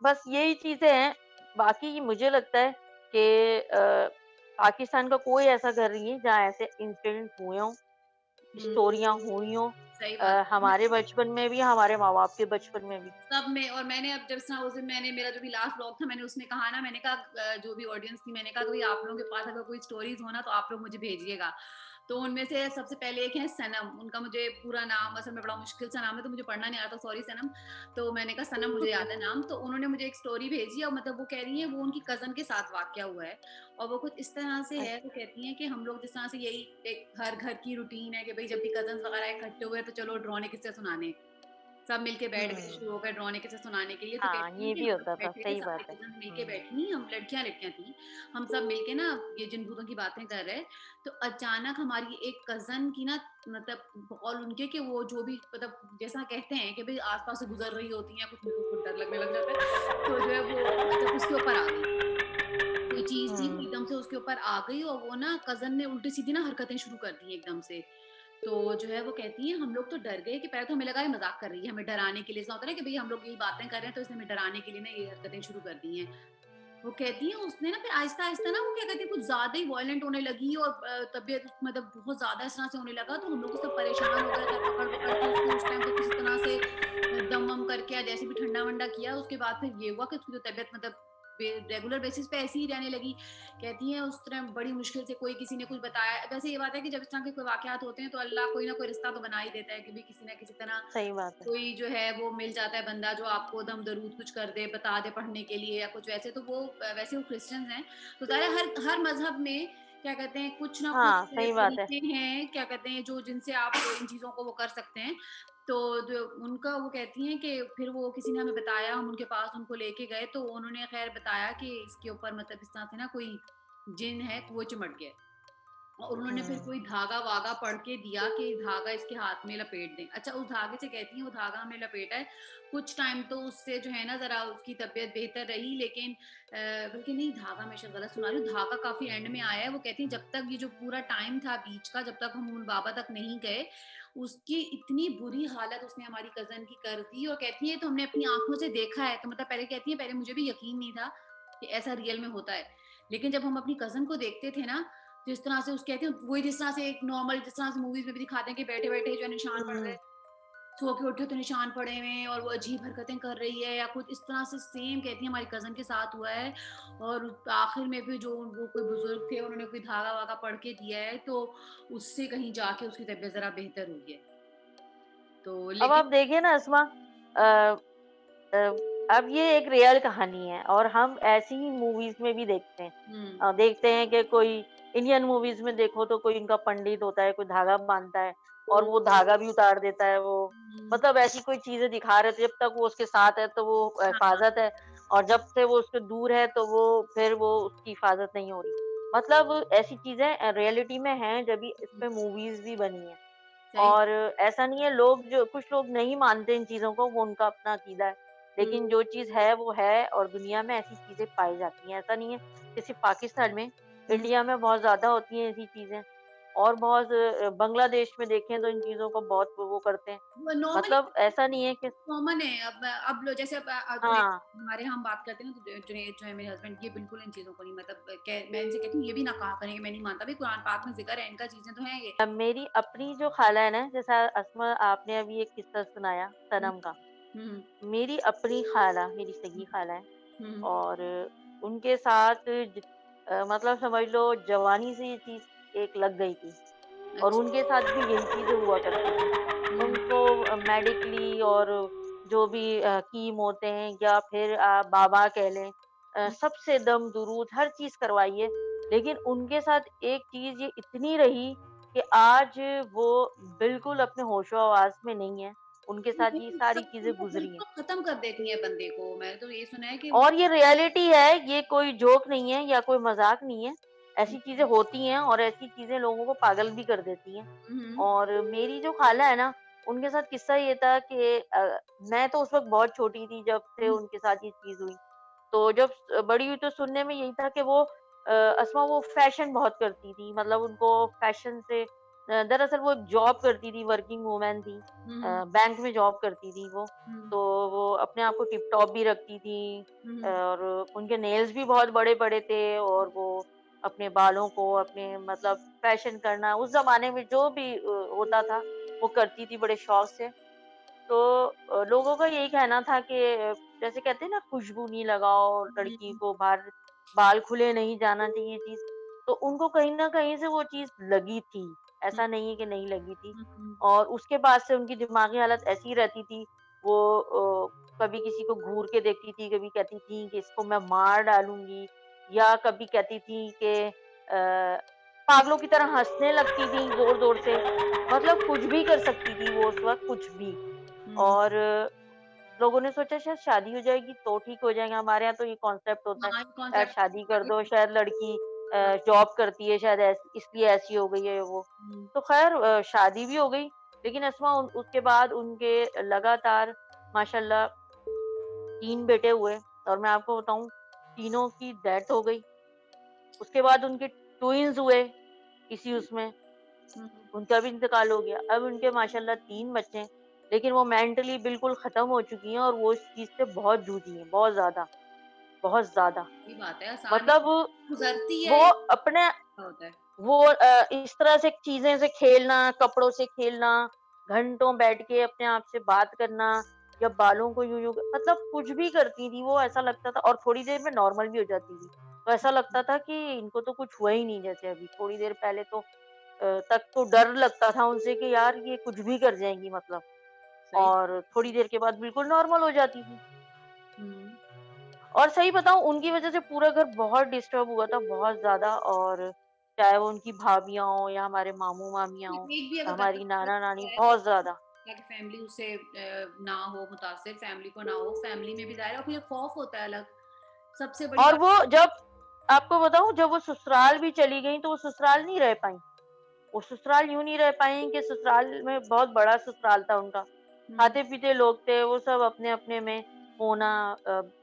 बस यही चीज़ें हैं। बाकी मुझे लगता है कि पाकिस्तान का कोई ऐसा घर नहीं है जहाँ ऐसे इंसिडेंट हुए हों, हुँ, स्टोरियाँ हुई हों। सही बात है। हमारे बचपन में भी, हमारे माँ-बाप के बचपन में भी। सब में और मैंने अब जब से उस दिन मैंने मेरा जो भी लास्ट व्लॉग था मैंने उसमें कहा ना मैंने कहा जो भी ऑडियंस थी मैंने कहा कोई आप लोगों के पास अगर कोई स्टोरीज हो ना तो आप लोग मुझे भेजिएगा। तो उनमें से सबसे पहले एक है सनम, उनका मुझे पूरा नाम असल में बड़ा मुश्किल सा नाम है तो मुझे पढ़ना नहीं आता, सॉरी सनम। तो मैंने कहा सनम मुझे याद है नाम, तो उन्होंने मुझे एक स्टोरी भेजी और मतलब वो कह रही है वो उनकी कज़न के साथ वाक़या हुआ है और वो कुछ इस तरह से है, वो कहती हैं कि हम लोग जिस तरह से यही एक हर घर की रूटीन है कि भई जब भी कज़न्स वगैरह इकट्ठे हुए तो चलो ड्रॉने किस्से सुनाने। सब मिलके बैठ गए हुँ। शुरू हो गए ड्रॉने किस्से सुनाने के लिए, तो हाँ, कहती हैं ये कि भी हम लोग होता था, बैठे थे सही सारे बात है। कज़न मिलके हुँ। बैठी, हम लड़कियाँ-लड़कियाँ थी। हम सब मिलके ना ये जिन भूतों की बातें कर रहे, तो अचानक हमारी एक कज़न की ना मतलब कॉल उनके कि वो जो भी मतलब जैसा कहते हैं कि भई आस-पास से गुज़र रही होती हैं, कुछ मेरे को खुद डर लगने लग जाता है। तो जो है वो मतलब उसके ऊपर आ गई। कोई चीज़ थी वो हुँ। एकदम से उसके ऊपर आ गई और वो ना कज़न ने उल्टी-सीधी ना हरकतें शुरू कर दी एकदम से। तो जो है वो कहती है हम लोग तो डर गए कि पहले तो हमें लगा ये मज़ाक कर रही है, हमें डराने के लिए, ऐसा होता है ना कि भई हम लोग यही बातें कर रहे हैं तो इसने हमें डराने के लिए ना ये हरकतें शुरू कर दी हैं। वो कहती है उसने ना फिर आहिस्ता-आहिस्ता ना वो क्या कहती है कुछ ज़्यादा ही वॉयलेंट होने लगी और तबीयत मतलब बहुत ज़्यादा इस तरह से होने लगा तो हम लोग तो सब परेशान हो गए, कर पकड़-वकड़ के उसको उस टाइम तो किसी तरह से दम-वम करके या जैसे भी ठंडा-वंडा किया। उसके बाद फिर ये हुआ कि उसकी जो तबीयत मतलब रेगुलर बेसिस पे ऐसी ही रहने लगी। कहती हैं उस तरह बड़ी मुश्किल से कोई किसी ने कुछ बताया। वैसे ये बात है कि जब इस तरह के कोई वाक़यात होते हैं तो अल्लाह कोई ना कोई रिश्ता तो बना ही देता है कि भई किसी न किसी तरह सही बात है। कोई जो है वो मिल जाता है बंदा जो आपको दम दरूद कुछ कर दे, बता दे पढ़ने के लिए या कुछ वैसे। तो वो वैसे वो क्रिश्चियंस हैं, तो ज़ाहिर है हर मज़हब में क्या कहते हैं कुछ ना कुछ हाँ, सही बात है। तरीके हैं, क्या कहते हैं जो जिनसे आप इन चीज़ों को वो कर सकते हैं। तो जो उनका वो कहती हैं कि फिर वो किसी ने हमें बताया, हम उनके पास उनको लेके गए तो उन्होंने ख़ैर बताया कि इसके ऊपर मतलब इस तरह से ना कोई जिन है वो चिमट गया है। और उन्होंने फिर हुँ। कोई धागा-वागा पढ़ के दिया कि धागा इसके हाथ में लपेट दें। अच्छा, उस धागे से कहती हैं वो धागा हमने लपेटा है, कुछ टाइम तो उससे जो है ना ज़रा उसकी तबीयत बेहतर रही, लेकिन बल्कि नहीं, धागा मैं शायद गलत सुना रही हूँ, धागा काफ़ी एंड में आया है। वो कहती हैं जब तक ये जो पूरा टाइम था बीच का, जब तक हम उन बाबा तक नहीं गए, उसकी इतनी बुरी हालत उसने हमारी कज़न की कर दी, और कहती है तो हमने अपनी आँखों से देखा है। तो मतलब पहले कहती है पहले मुझे भी यकीन नहीं था कि ऐसा रियल में होता है। लेकिन जब हम अपनी कज़न को देखते थे ना, जिस तरह से उस कहते हैं वही, जिस तरह से एक नॉर्मल, जिस तरह से मूवीज़ में भी दिखाते हैं कि बैठे-बैठे जो है निशान पड़ रहे हुँ। हैं, सो के उठे तो निशान पड़े हुए हैं और वो अजीब हरकतें कर रही है या कुछ इस तरह से, सेम कहती है हमारी कज़न के साथ हुआ है। और आखिर में भी जो वो कोई बुज़ुर्ग थे उन्होंने कोई धागा-वागा पढ़ के दिया है, तो उससे कहीं जाके उसकी तबीयत ज़रा बेहतर हुई है। तो अब लेकिन आप देखिए ना अस्मा, अ अ, अब ये एक रियल कहानी है और हम ऐसी ही मूवीज़ में भी देखते हैं। हुँ, देखते हैं कि कोई इंडियन मूवीज़ में देखो तो कोई इनका पंडित होता है, कोई धागा बाँधता है और वो धागा भी उतार देता है वो। हुँ, मतलब ऐसी कोई चीज़ें दिखा रहे थे, जब तक वो उसके साथ है तो वो हाँ, हिफ़ाज़त है और जब से वो उससे दूर है तो वो फिर वो उसकी हिफ़ाज़त नहीं हो रही। मतलब ऐसी चीज़ें रियलिटी में हैं, जभी इस हुँ, पे मूवीज़ भी बनी हैं। सही, और ऐसा नहीं है, लोग जो कुछ लोग नहीं मानते इन चीज़ों को, वो उनका अपना अकीदा है। हुँ, लेकिन जो चीज़ है वो है और दुनिया में ऐसी चीज़ें पाई जाती हैं। ऐसा नहीं है कि सिर्फ़ पाकिस्तान में, हुँ। इंडिया में बहुत ज़्यादा होती हैं ऐसी चीज़ें और बहुत बांग्लादेश में देखें तो इन चीज़ों को बहुत वो करते हैं। वो नॉर्मली मतलब ऐसा नहीं है कि कॉमन है। अब लो जैसे जुनैद, हाँ, हमारे हम बात करते हैं ना, तो जुनैद जो है मेरे हस्बैंड, ये बिल्कुल इन चीज़ों को नहीं, मतलब मैं इनसे कहती हूँ ये भी ना कहा करें कि मैं नहीं मानता, भाई कुरान पाक में ज़िक्र है, इनका चीज़ें तो हैं ये। मेरी अपनी जो ख़ाला है ना, जैसा अस्मा आपने अभी एक किस्सा सुनाया हुँ, सनम का, हुँ, मेरी अपनी ख़ाला, मेरी हुँ, सगी ख़ाला है हुँ, और उनके साथ मतलब समझ लो जवानी से ये चीज़ एक लग गई थी और अच्छा, उनके साथ भी यही चीज़ें हुआ करती थी। हुँ, उनको मेडिकली और जो भी कीम होते हैं या फिर बाबा कह लें, हुँ, सबसे दम दुरूद हर चीज़ करवाई है। लेकिन उनके साथ एक चीज़ ये इतनी रही कि आज वो बिल्कुल अपने होशो-हवास में नहीं है। उनके साथ ये बिल्कुल सारी सब चीज़ें चीज़ें गुज़री हैं। बिल्कुल खत्म कर देती है बंदे को। मैंने तो ये सुना है कि वो और ये रियलिटी है, ये कोई जोक नहीं है या कोई मज़ाक नहीं है। हुँ, ऐसी चीज़ें होती हैं और ऐसी चीज़ें लोगों को पागल भी कर देती हैं। हुँ, और मेरी जो ख़ाला है ना, उनके साथ किस्सा ये था कि मैं तो उस वक़्त बहुत छोटी थी जब से हुँ, उनके साथ ये चीज़ हुई। तो जब बड़ी हुई तो सुनने में यही था कि वो अस्मा वो फ़ैशन बहुत करती थी। मतलब उनको फ़ैशन से दरअसल वो जॉब करती थी, वर्किंग वूमेन थी। हुँ, बैंक में जॉब करती थी वो। हुँ, तो वो अपने आप को टिप-टॉप भी रखती थी हुँ, और उनके नेल्स भी बहुत बड़े-बड़े थे और वो अपने बालों को अपने मतलब फ़ैशन करना उस ज़माने में जो भी होता था, वो करती थी बड़े शौक से। तो लोगों का यही कहना था कि जैसे कहते हैं ना खुशबू नहीं लगाओ, लड़की हुँ, को बाहर बाल खुले नहीं जाना चाहिए चीज़, तो उनको कहीं न कहीं से वो चीज़ लगी थी, हुँ, ऐसा नहीं है कि नहीं लगी थी। हुँ, हुँ, और उसके बाद से उनकी दिमागी हालत ऐसी ही रहती थी, वो कभी किसी को घूर के देखती थी, कभी कहती थी कि इसको मैं मार डालूँगी या कभी कहती थी कि पागलों की तरह हँसने लगती थी ज़ोर-ज़ोर से, मतलब कुछ भी कर सकती थी वो उस वक़्त, कुछ भी। हुँ। और लोगों ने सोचा शायद शादी हो जाएगी तो ठीक हो जाएगा। हमारे यहाँ तो ये कॉन्सेप्ट होता है, हाँ, ये शायद कॉन्सेप्ट शादी कर दो, शायद लड़की हाँ, जॉब करती है, शायद इसलिए ऐसी हो गई है वो। हुँ, तो ख़ैर शादी भी हो गई, लेकिन अस्मा उसके बाद उनके लगातार माशाल्लाह 3 बेटे हुए और मैं आपको बताऊँ तीनों की डेथ हो गई। उसके बाद उनके ट्विन्स हुए इसी उसमें। हुँ, उनका भी इंतकाल हो गया। अब उनके माशाल्लाह 3 बच्चे हैं, लेकिन वो मेंटली बिल्कुल ख़त्म हो चुकी हैं और वो इस चीज़ से बहुत जूझी हैं, बहुत ज़्यादा, बहुत ज़्यादा। सही बात है, आसान मतलब नहीं, गुज़रती है, वो अपने होता है। वो इस तरह से चीज़ें से खेलना, कपड़ों से खेलना, घंटों बैठ के अपने आप से बात करना या बालों को यूँ-यूँ मतलब कुछ भी करती थी वो, ऐसा लगता था और थोड़ी देर में नॉर्मल भी हो जाती थी। तो ऐसा लगता था कि इनको तो कुछ हुआ ही नहीं, जैसे अभी थोड़ी देर पहले तो तक तो डर लगता था उनसे कि यार ये कुछ भी कर जाएँगी मतलब, सही। और थोड़ी देर के बाद बिल्कुल नॉर्मल हो जाती थी। हुँ। और सही बताऊँ उनकी वज़ह से पूरा घर बहुत डिस्टर्ब हुआ था, बहुत ज़्यादा। और चाहे वो उनकी भाभियाँ हों या हमारे मामू-मामियाँ हों, एक भी अगर बच्चा हमारी गलत नाना-नानी, करता है तो बहुत ज़्यादा। ताकि फैमिली उससे ना हो मुतासिर, फैमिली को ना हो, फैमिली में भी दायरा और फिर खौफ होता है अलग। सबसे बड़ी और बात वो जब आपको बताऊँ, जब वो ससुराल भी चली गईं, तो वो ससुराल नहीं रह पाईं। वो ससुराल यूँ नहीं रह पाईं कि ससुराल में बहुत बड़ा ससुराल था उनका। हुँ, खाते-पीते लोग थे, वो सब अपने-अपने में होना,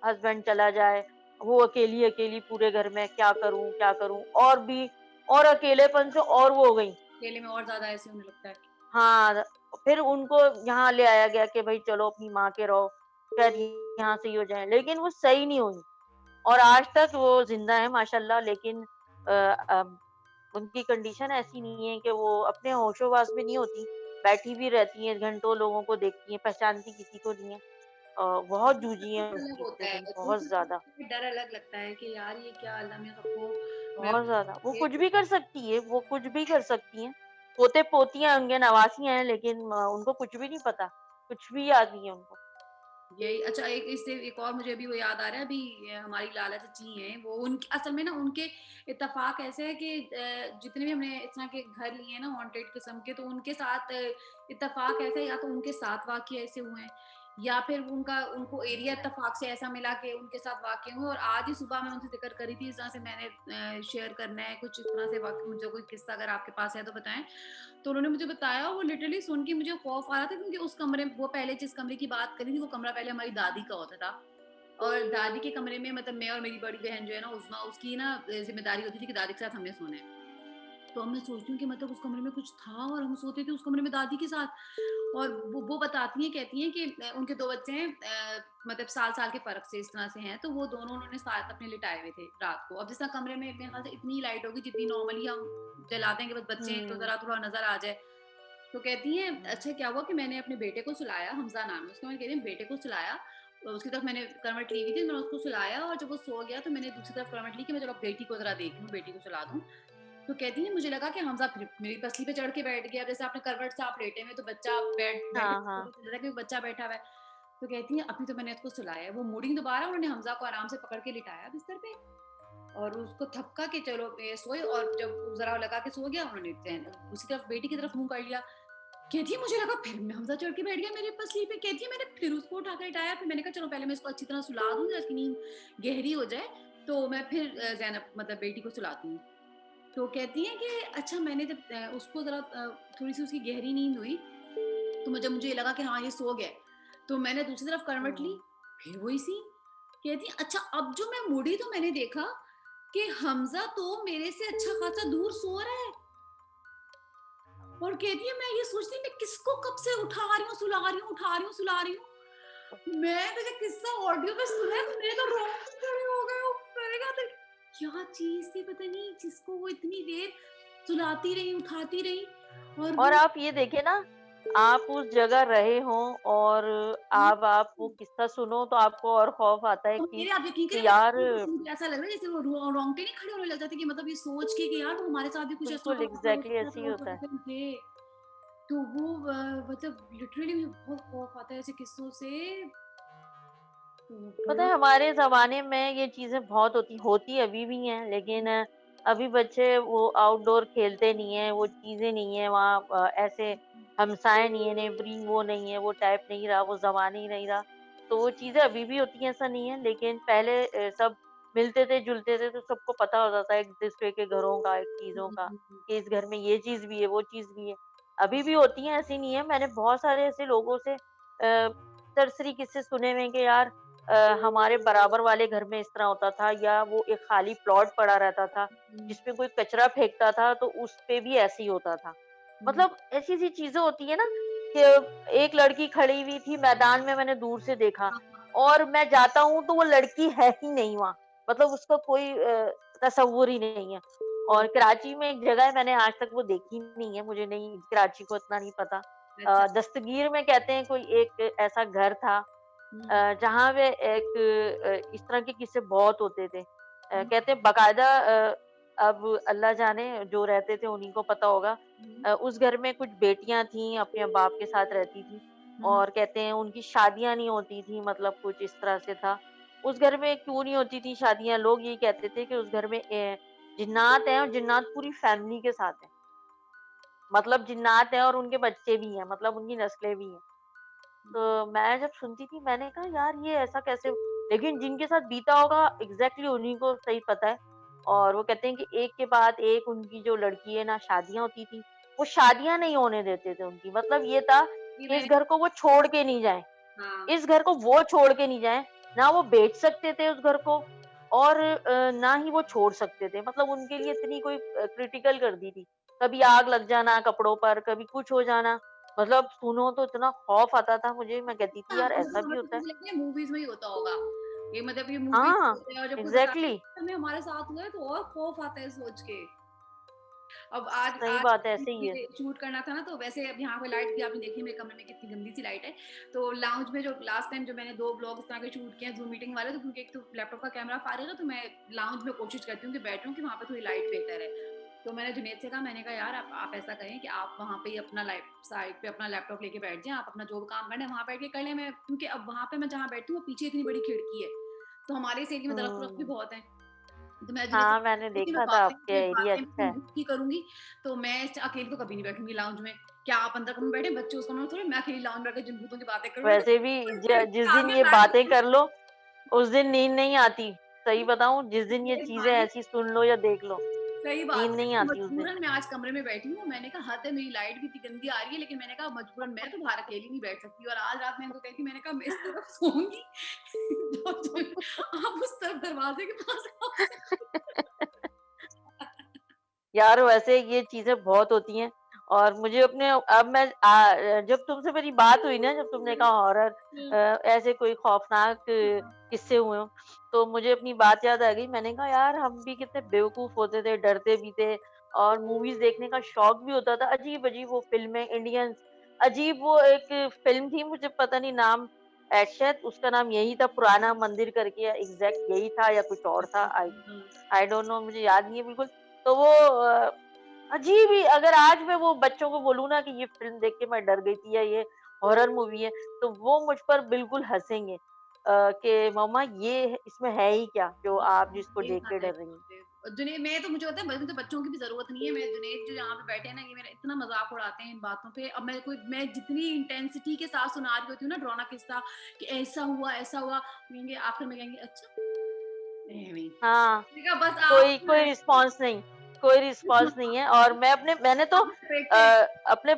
हस्बैंड चला जाए, वो अकेली-अकेली पूरे घर में क्या करूँ, क्या करूँ? और भी, और अकेलेपन से और वो हो गईं। अकेले में और ज़्यादा ऐसे होने लगता है। हाँ, फिर उनको यहाँ ले आया गया कि भई चलो अपनी माँ के रहो, शायद यहाँ सही हो जाएँ, लेकिन वो सही नहीं हुईं। और आज तक वो ज़िंदा हैं माशाल्लाह, लेकिन अब उनकी कंडीशन ऐसी नहीं है कि वो अपने होशो-हवास में नहीं होती, बैठी भी रहती हैं, घंटों लोगों को देखती हैं, पहचानती किसी को नहीं है। बहुत जूझी हैं अलग उस होता इतने है, दिन, दूर बहुत से ज़्यादा, देखने में डर अलग लगता है कि यार ये क्या अल्लाह मियाँ सबको मैं बहुत ज़्यादा। वो ये कुछ भी कर सकती है, वो कुछ भी कर सकती हैं। पोते-पोतियाँ होंगे, नवासी हैं, लेकिन उनको कुछ भी नहीं पता, कुछ भी याद नहीं है उनको। यही अच्छा एक इससे एक और मुझे अभी वो याद आ रहा है अभी हमारी लाला चाची हैं वो उनके असल में ना उनके इत्तेफाक ऐसे है कि जितने भी हमने इस तरह के घर लिए हैं ना वांटेड किस्म के तो उनके साथ इत्तेफाक ऐसा है या तो उनके साथ वाकये ऐसे हुए हैं या फिर उनका उनको एरिया इत्तेफाक से ऐसा मिला कि उनके साथ वाकये हुए और आज ही सुबह मैं उनसे जिक्र करी थी इस तरह से मैंने शेयर करना है कुछ इस तरह से वाकई मुझे कोई किस्सा अगर आपके पास है तो बताएं तो उन्होंने मुझे बताया वो लिटरली सुन के मुझे खौफ आ रहा था क्योंकि उस कमरे में वो पहले जिस कमरे की बात करी थी वो कमरा पहले हमारी दादी का होता था और दादी के कमरे में मतलब मैं और मेरी बड़ी बहन जो है ना उस्मा उसकी ना जिम्मेदारी होती थी कि दादी के साथ हमने सोना है तो अब मैं सोचती हूँ कि मतलब उस कमरे में कुछ था और हम सोते थे उस कमरे में दादी के साथ और वो बताती हैं कहती हैं कि उनके 2 बच्चे हैं मतलब साल-साल के फ़र्क से इस तरह से हैं, तो वो दोनों उन्होंने साथ अपने लिटाए हुए थे रात को। अब जिस तरह कमरे में मेरे ख़्याल से इतनी लाइट होगी जितनी नॉर्मली हम जलाते हैं कि बस बच्चे हैं तो हुँ, ज़रा थोड़ा नज़र आ जाए। तो कहती हैं हुँ, अच्छा क्या हुआ कि मैंने अपने बेटे को सुलाया, हमज़ा नाम है उसका, मैं कह रही हूँ बेटे को सुलाया उसकी तरफ मैंने करवट ली हुई थी, मैंने उसको सुलाया और जब वो सो गया तो मैंने दूसरी तरफ करवट ली कि मैं चलो बेटी को ज़रा देख लूँ, बेटी को सुला दूँ। तो कहती है मुझे लगा कि हमज़ा फिर मेरी पसली पे चढ़ के बैठ गया, जैसे आपने करवट से आप लेटे हुए तो बच्चा बेड हाँ, पे हाँ। पता चल रहा है कि बच्चा बैठा हुआ है। तो कहती है अभी तो मैंने इसको सुलाया है, वो मुड़ी दोबारा उन्होंने हमज़ा को आराम से पकड़ के लिटाया बिस्तर पे और उसको थपका के चलो सोए और जब ज़रा लगा के सो गया उन्होंने दूसरी तरफ बेटी की तरफ मुँह कर लिया। कहती है मुझे लगा फिर हमज़ा चढ़ के बैठ गया मेरे पसली पे, कहती है मैंने फिर उसको उठा के लिटाया, फिर मैंने कहा चलो पहले मैं इसको अच्छी तरह सुला दूँ, इसकी नींद गहरी हो जाए, तो मैं फिर ज़ैनब मतलब बेटी को सुलाती हूँ। तो कहती हैं कि अच्छा मैंने जब उसको ज़रा थोड़ी-सी उसकी गहरी नींद हुई, तो मुझे ये लगा कि हाँ, ये सो गया है, तो मैंने दूसरी तरफ करवट ली, हुँ, फिर वही सीन। कहती हैं अच्छा अब जो मैं मुड़ी तो मैंने देखा कि हमज़ा तो मेरे से अच्छा खासा दूर सो रहा है और कहती है मैं ये सोचती मैं किसको कब से उठा रही हूँ, सुला रही हूँ, उठा रही हूँ, सुला रही हूँ। मैं तो जब किस्सा ऑडियो पे सुना है तो मेरे तो रोंगटे खड़े हो गए और मैंने कहा था क्या चीज़ थी पता नहीं जिसको वो इतनी देर सुलाती रही, उठाती रही और और वो आप ये देखिए ना, आप उस जगह रहे हों और अब आप वो किस्सा सुनो तो आपको और खौफ आता है और मेरे आप यकीन करें कि मैं यार, सुन के मुझे ऐसा लग रहा है जैसे वो रोंगटे नहीं खड़े होने लग जाते कि मतलब ये सोच के कि यार वो हमारे साथ भी कुछ ऐसा बिल्कुल हुआ था एग्ज़ैक्टली उसके ऐसे साथ ही वो होता है। पर्सन थे। तो वो मतलब लिटरली मुझे बहुत खौफ आता है ऐसे किस्सों से। तो पता बड़ा है, हमारे ज़माने में ये चीज़ें बहुत होती अभी भी हैं, लेकिन अभी बच्चे वो आउटडोर खेलते नहीं हैं, वो चीज़ें नहीं हैं वहाँ, ऐसे हमसाए नहीं है, नेबरिंग वो नहीं है, वो टाइप नहीं रहा, वो ज़माना ही नहीं रहा। तो वो चीज़ें अभी भी होती हैं, ऐसा नहीं है, लेकिन पहले सब मिलते थे, जुलते थे, तो सबको पता होता था एक-दूसरे के घरों का, एक चीज़ों का, कि इस घर में ये चीज़ भी है, वो चीज़ भी है। अभी भी होती हैं, ऐसी नहीं है। मैंने बहुत सारे ऐसे लोगों से सरसरी किस्से सुने हुए हैं कि यार, हमारे बराबर वाले घर में इस तरह होता था, या वो एक खाली प्लॉट पड़ा रहता था, जिसपे कोई कचरा फेंकता था तो उस पे भी ऐसे ही होता था। मतलब ऐसी-ऐसी चीज़ें होती है ना कि एक लड़की खड़ी हुई थी मैदान में, मैंने दूर से देखा और मैं जाता हूँ तो वो लड़की है ही नहीं वहाँ। मतलब उसका कोई तसव्वुर ही नहीं है। और कराची में एक जगह है, मैंने आज तक वो देखी नहीं है, मुझे नहीं, कराची को इतना नहीं पता। अच्छा। दस्तगीर में कहते हैं कोई एक ऐसा घर था, हुँ, जहाँ पे एक इस तरह के किस्से बहुत होते थे। हुँ, कहते हैं बाकायदा, अब अल्लाह जाने, जो रहते थे उन्हीं को पता होगा। हुँ, उस घर में कुछ बेटियाँ थीं, अपने बाप के साथ रहती थीं हुँ, और कहते हैं उनकी शादियाँ नहीं होती थी, मतलब कुछ इस तरह से था। उस घर में क्यों नहीं होती थी शादियाँ? लोग ये कहते थे कि उस घर में जिन्नात हैं और जिन्नात पूरी फैमिली के साथ हैं। मतलब जिन्नात हैं और उनके बच्चे भी हैं, मतलब उनकी नस्लें भी हैं। तो मैं जब सुनती थी मैंने कहा यार ये ऐसा कैसे, लेकिन जिनके साथ बीता होगा एग्ज़ैक्टली उन्हीं को सही पता है। और वो कहते हैं कि एक के बाद एक उनकी जो लड़की है ना शादियाँ होती थी, वो शादियाँ नहीं होने देते थे उनकी। मतलब ये था ये कि इस मैंने घर को वो छोड़ के नहीं जाएँ। हाँ, इस घर को वो छोड़ के नहीं जाएँ, ना वो बेच सकते थे उस घर को और ना ही वो छोड़ सकते थे। मतलब उनके लिए इतनी कोई क्रिटिकल कर दी थी। कभी आग लग जाना कपड़ों पर, कभी कुछ हो जाना, मतलब सुनो तो इतना खौफ आता था मुझे, मैं कहती थी हाँ, यार मुझे ऐसा तो भी हमें तो होता है? मुझे लगता है मूवीज़ में ही होता होगा। ये मतलब ये मूवीज़ हाँ, होते हैं और जब कोई बताता है एग्ज़ैक्टली कि हमें हमारे साथ हुआ है तो और खौफ आता है सोच के। अब आज सही आज बात है, ऐसे ही है। मुझे शूट करना था ना तो वैसे अब यहाँ पे लाइट भी आपने देखी मेरे कमरे में कितनी गंदी सी लाइट है। तो लाउंज में जो लास्ट टाइम जो मैंने 2 व्लॉग्स बना के शूट किए हैं ज़ूम मीटिंग वाले तो क्योंकि एक तो लैपटॉप का कैमरा फ़ायदा है तो मैं लाउंज में कोशिश करती हूँ कि बैठूँ कि वहाँ पे थोड़ी लाइट बेहतर है। तो मैंने जुनैद से कहा मैंने कहा यार आप ऐसा करें कि आप वहाँ पे ही अपना लाइट साइड पे अपना लैपटॉप लेके बैठ जाएँ, आप अपना जो भी काम करना है वहाँ बैठ के कर लें मैं क्योंकि अब वहाँ पे मैं जहाँ बैठती हूँ वो पीछे इतनी बड़ी खिड़की है। तो हमारे इस एरिया में दरख्त-वरख्त भी हुँ। बहुत हैं। तो मैं जुनैद से हाँ, मैंने कहा कि देखा था आपका मैं एरिया बातें अच्छा अपनी है। ग्रुप की करूँगी, तो मैं अकेली तो कभी नहीं बैठूँगी लाउंज में। क्या आप अंदर कमरे में बैठे, बच्चे उस कमरे में थोड़े, मैं अकेली लाउंज में बैठ के जिन भूतों की बातें करूँगी वैसे भी जिस तो दिन आगे ये बैठ बातें के कर लो, उस दिन नींद नहीं आती। सही बताऊँ, जिस दिन ये मेरे चीज़ें माने ऐसी सुन लो या देख लो, सही बात नींद है। नहीं तो आती उस दिन। मजबूरन मैं आज कमरे में बैठी हूँ, मैंने कहा हद है मेरी लाइट भी इतनी गंदी आ रही है लेकिन मैंने कहा मजबूरन मैं तो बाहर अकेली नहीं बैठ सकती और आज रात मैं इनको कही थी मैंने कहा मैं इस तरफ सोऊँगी आप उस तरफ दरवाज़े के पास आओ। यार वैसे ये चीज़ें बहुत होती हैं और मुझे अपने अब मैं जब तुमसे मेरी बात हुई ना, जब तुमने कहा हॉरर हुँ, ऐसे कोई खौफनाक हाँ, किस्से हुए हों, तो मुझे अपनी बात याद आ गई। मैंने कहा यार हम भी कितने बेवकूफ़ होते थे, डरते भी थे और मूवीज़ देखने का शौक भी होता था। अजीब-अजीब वो फ़िल्में इंडियंस, अजीब वो एक फ़िल्म थी मुझे पता नहीं नाम शायद उसका नाम यही था पुराना मंदिर करके एग्ज़ैक्ट यही था या कुछ और था। आई हाँ। आई डोंट नो मुझे याद नहीं है बिल्कुल। तो वो अजीब ही अगर आज मैं वो बच्चों को बोलूँ ना कि ये फ़िल्म देख के मैं डर गई थी या ये हॉरर मूवी है, तो वो मुझ पर बिल्कुल हँसेंगे कि मम्मा ये इसमें है ही क्या जो आप जिसको सही देख के बात है। डर रही हैं? और जुनैद मैं तो मुझे पता है मुझे तो बच्चों की भी ज़रूरत नहीं है। मैं जुनैद जो यहाँ पे बैठे हैं ना, ये मेरा इतना मज़ाक उड़ाते हैं इन बातों पे। अब मैं जितनी इंटेंसिटी के साथ सुना रही होती हूँ ना डरावना किस्सा कि ऐसा हुआ, कहेंगे आखिर में कहेंगे अच्छा, एवें। हाँ, मैंने कहा बस कोई आप कोई रिस्पॉन्स नहीं कोई रिस्पॉन्स नहीं है और मैंने तो अपने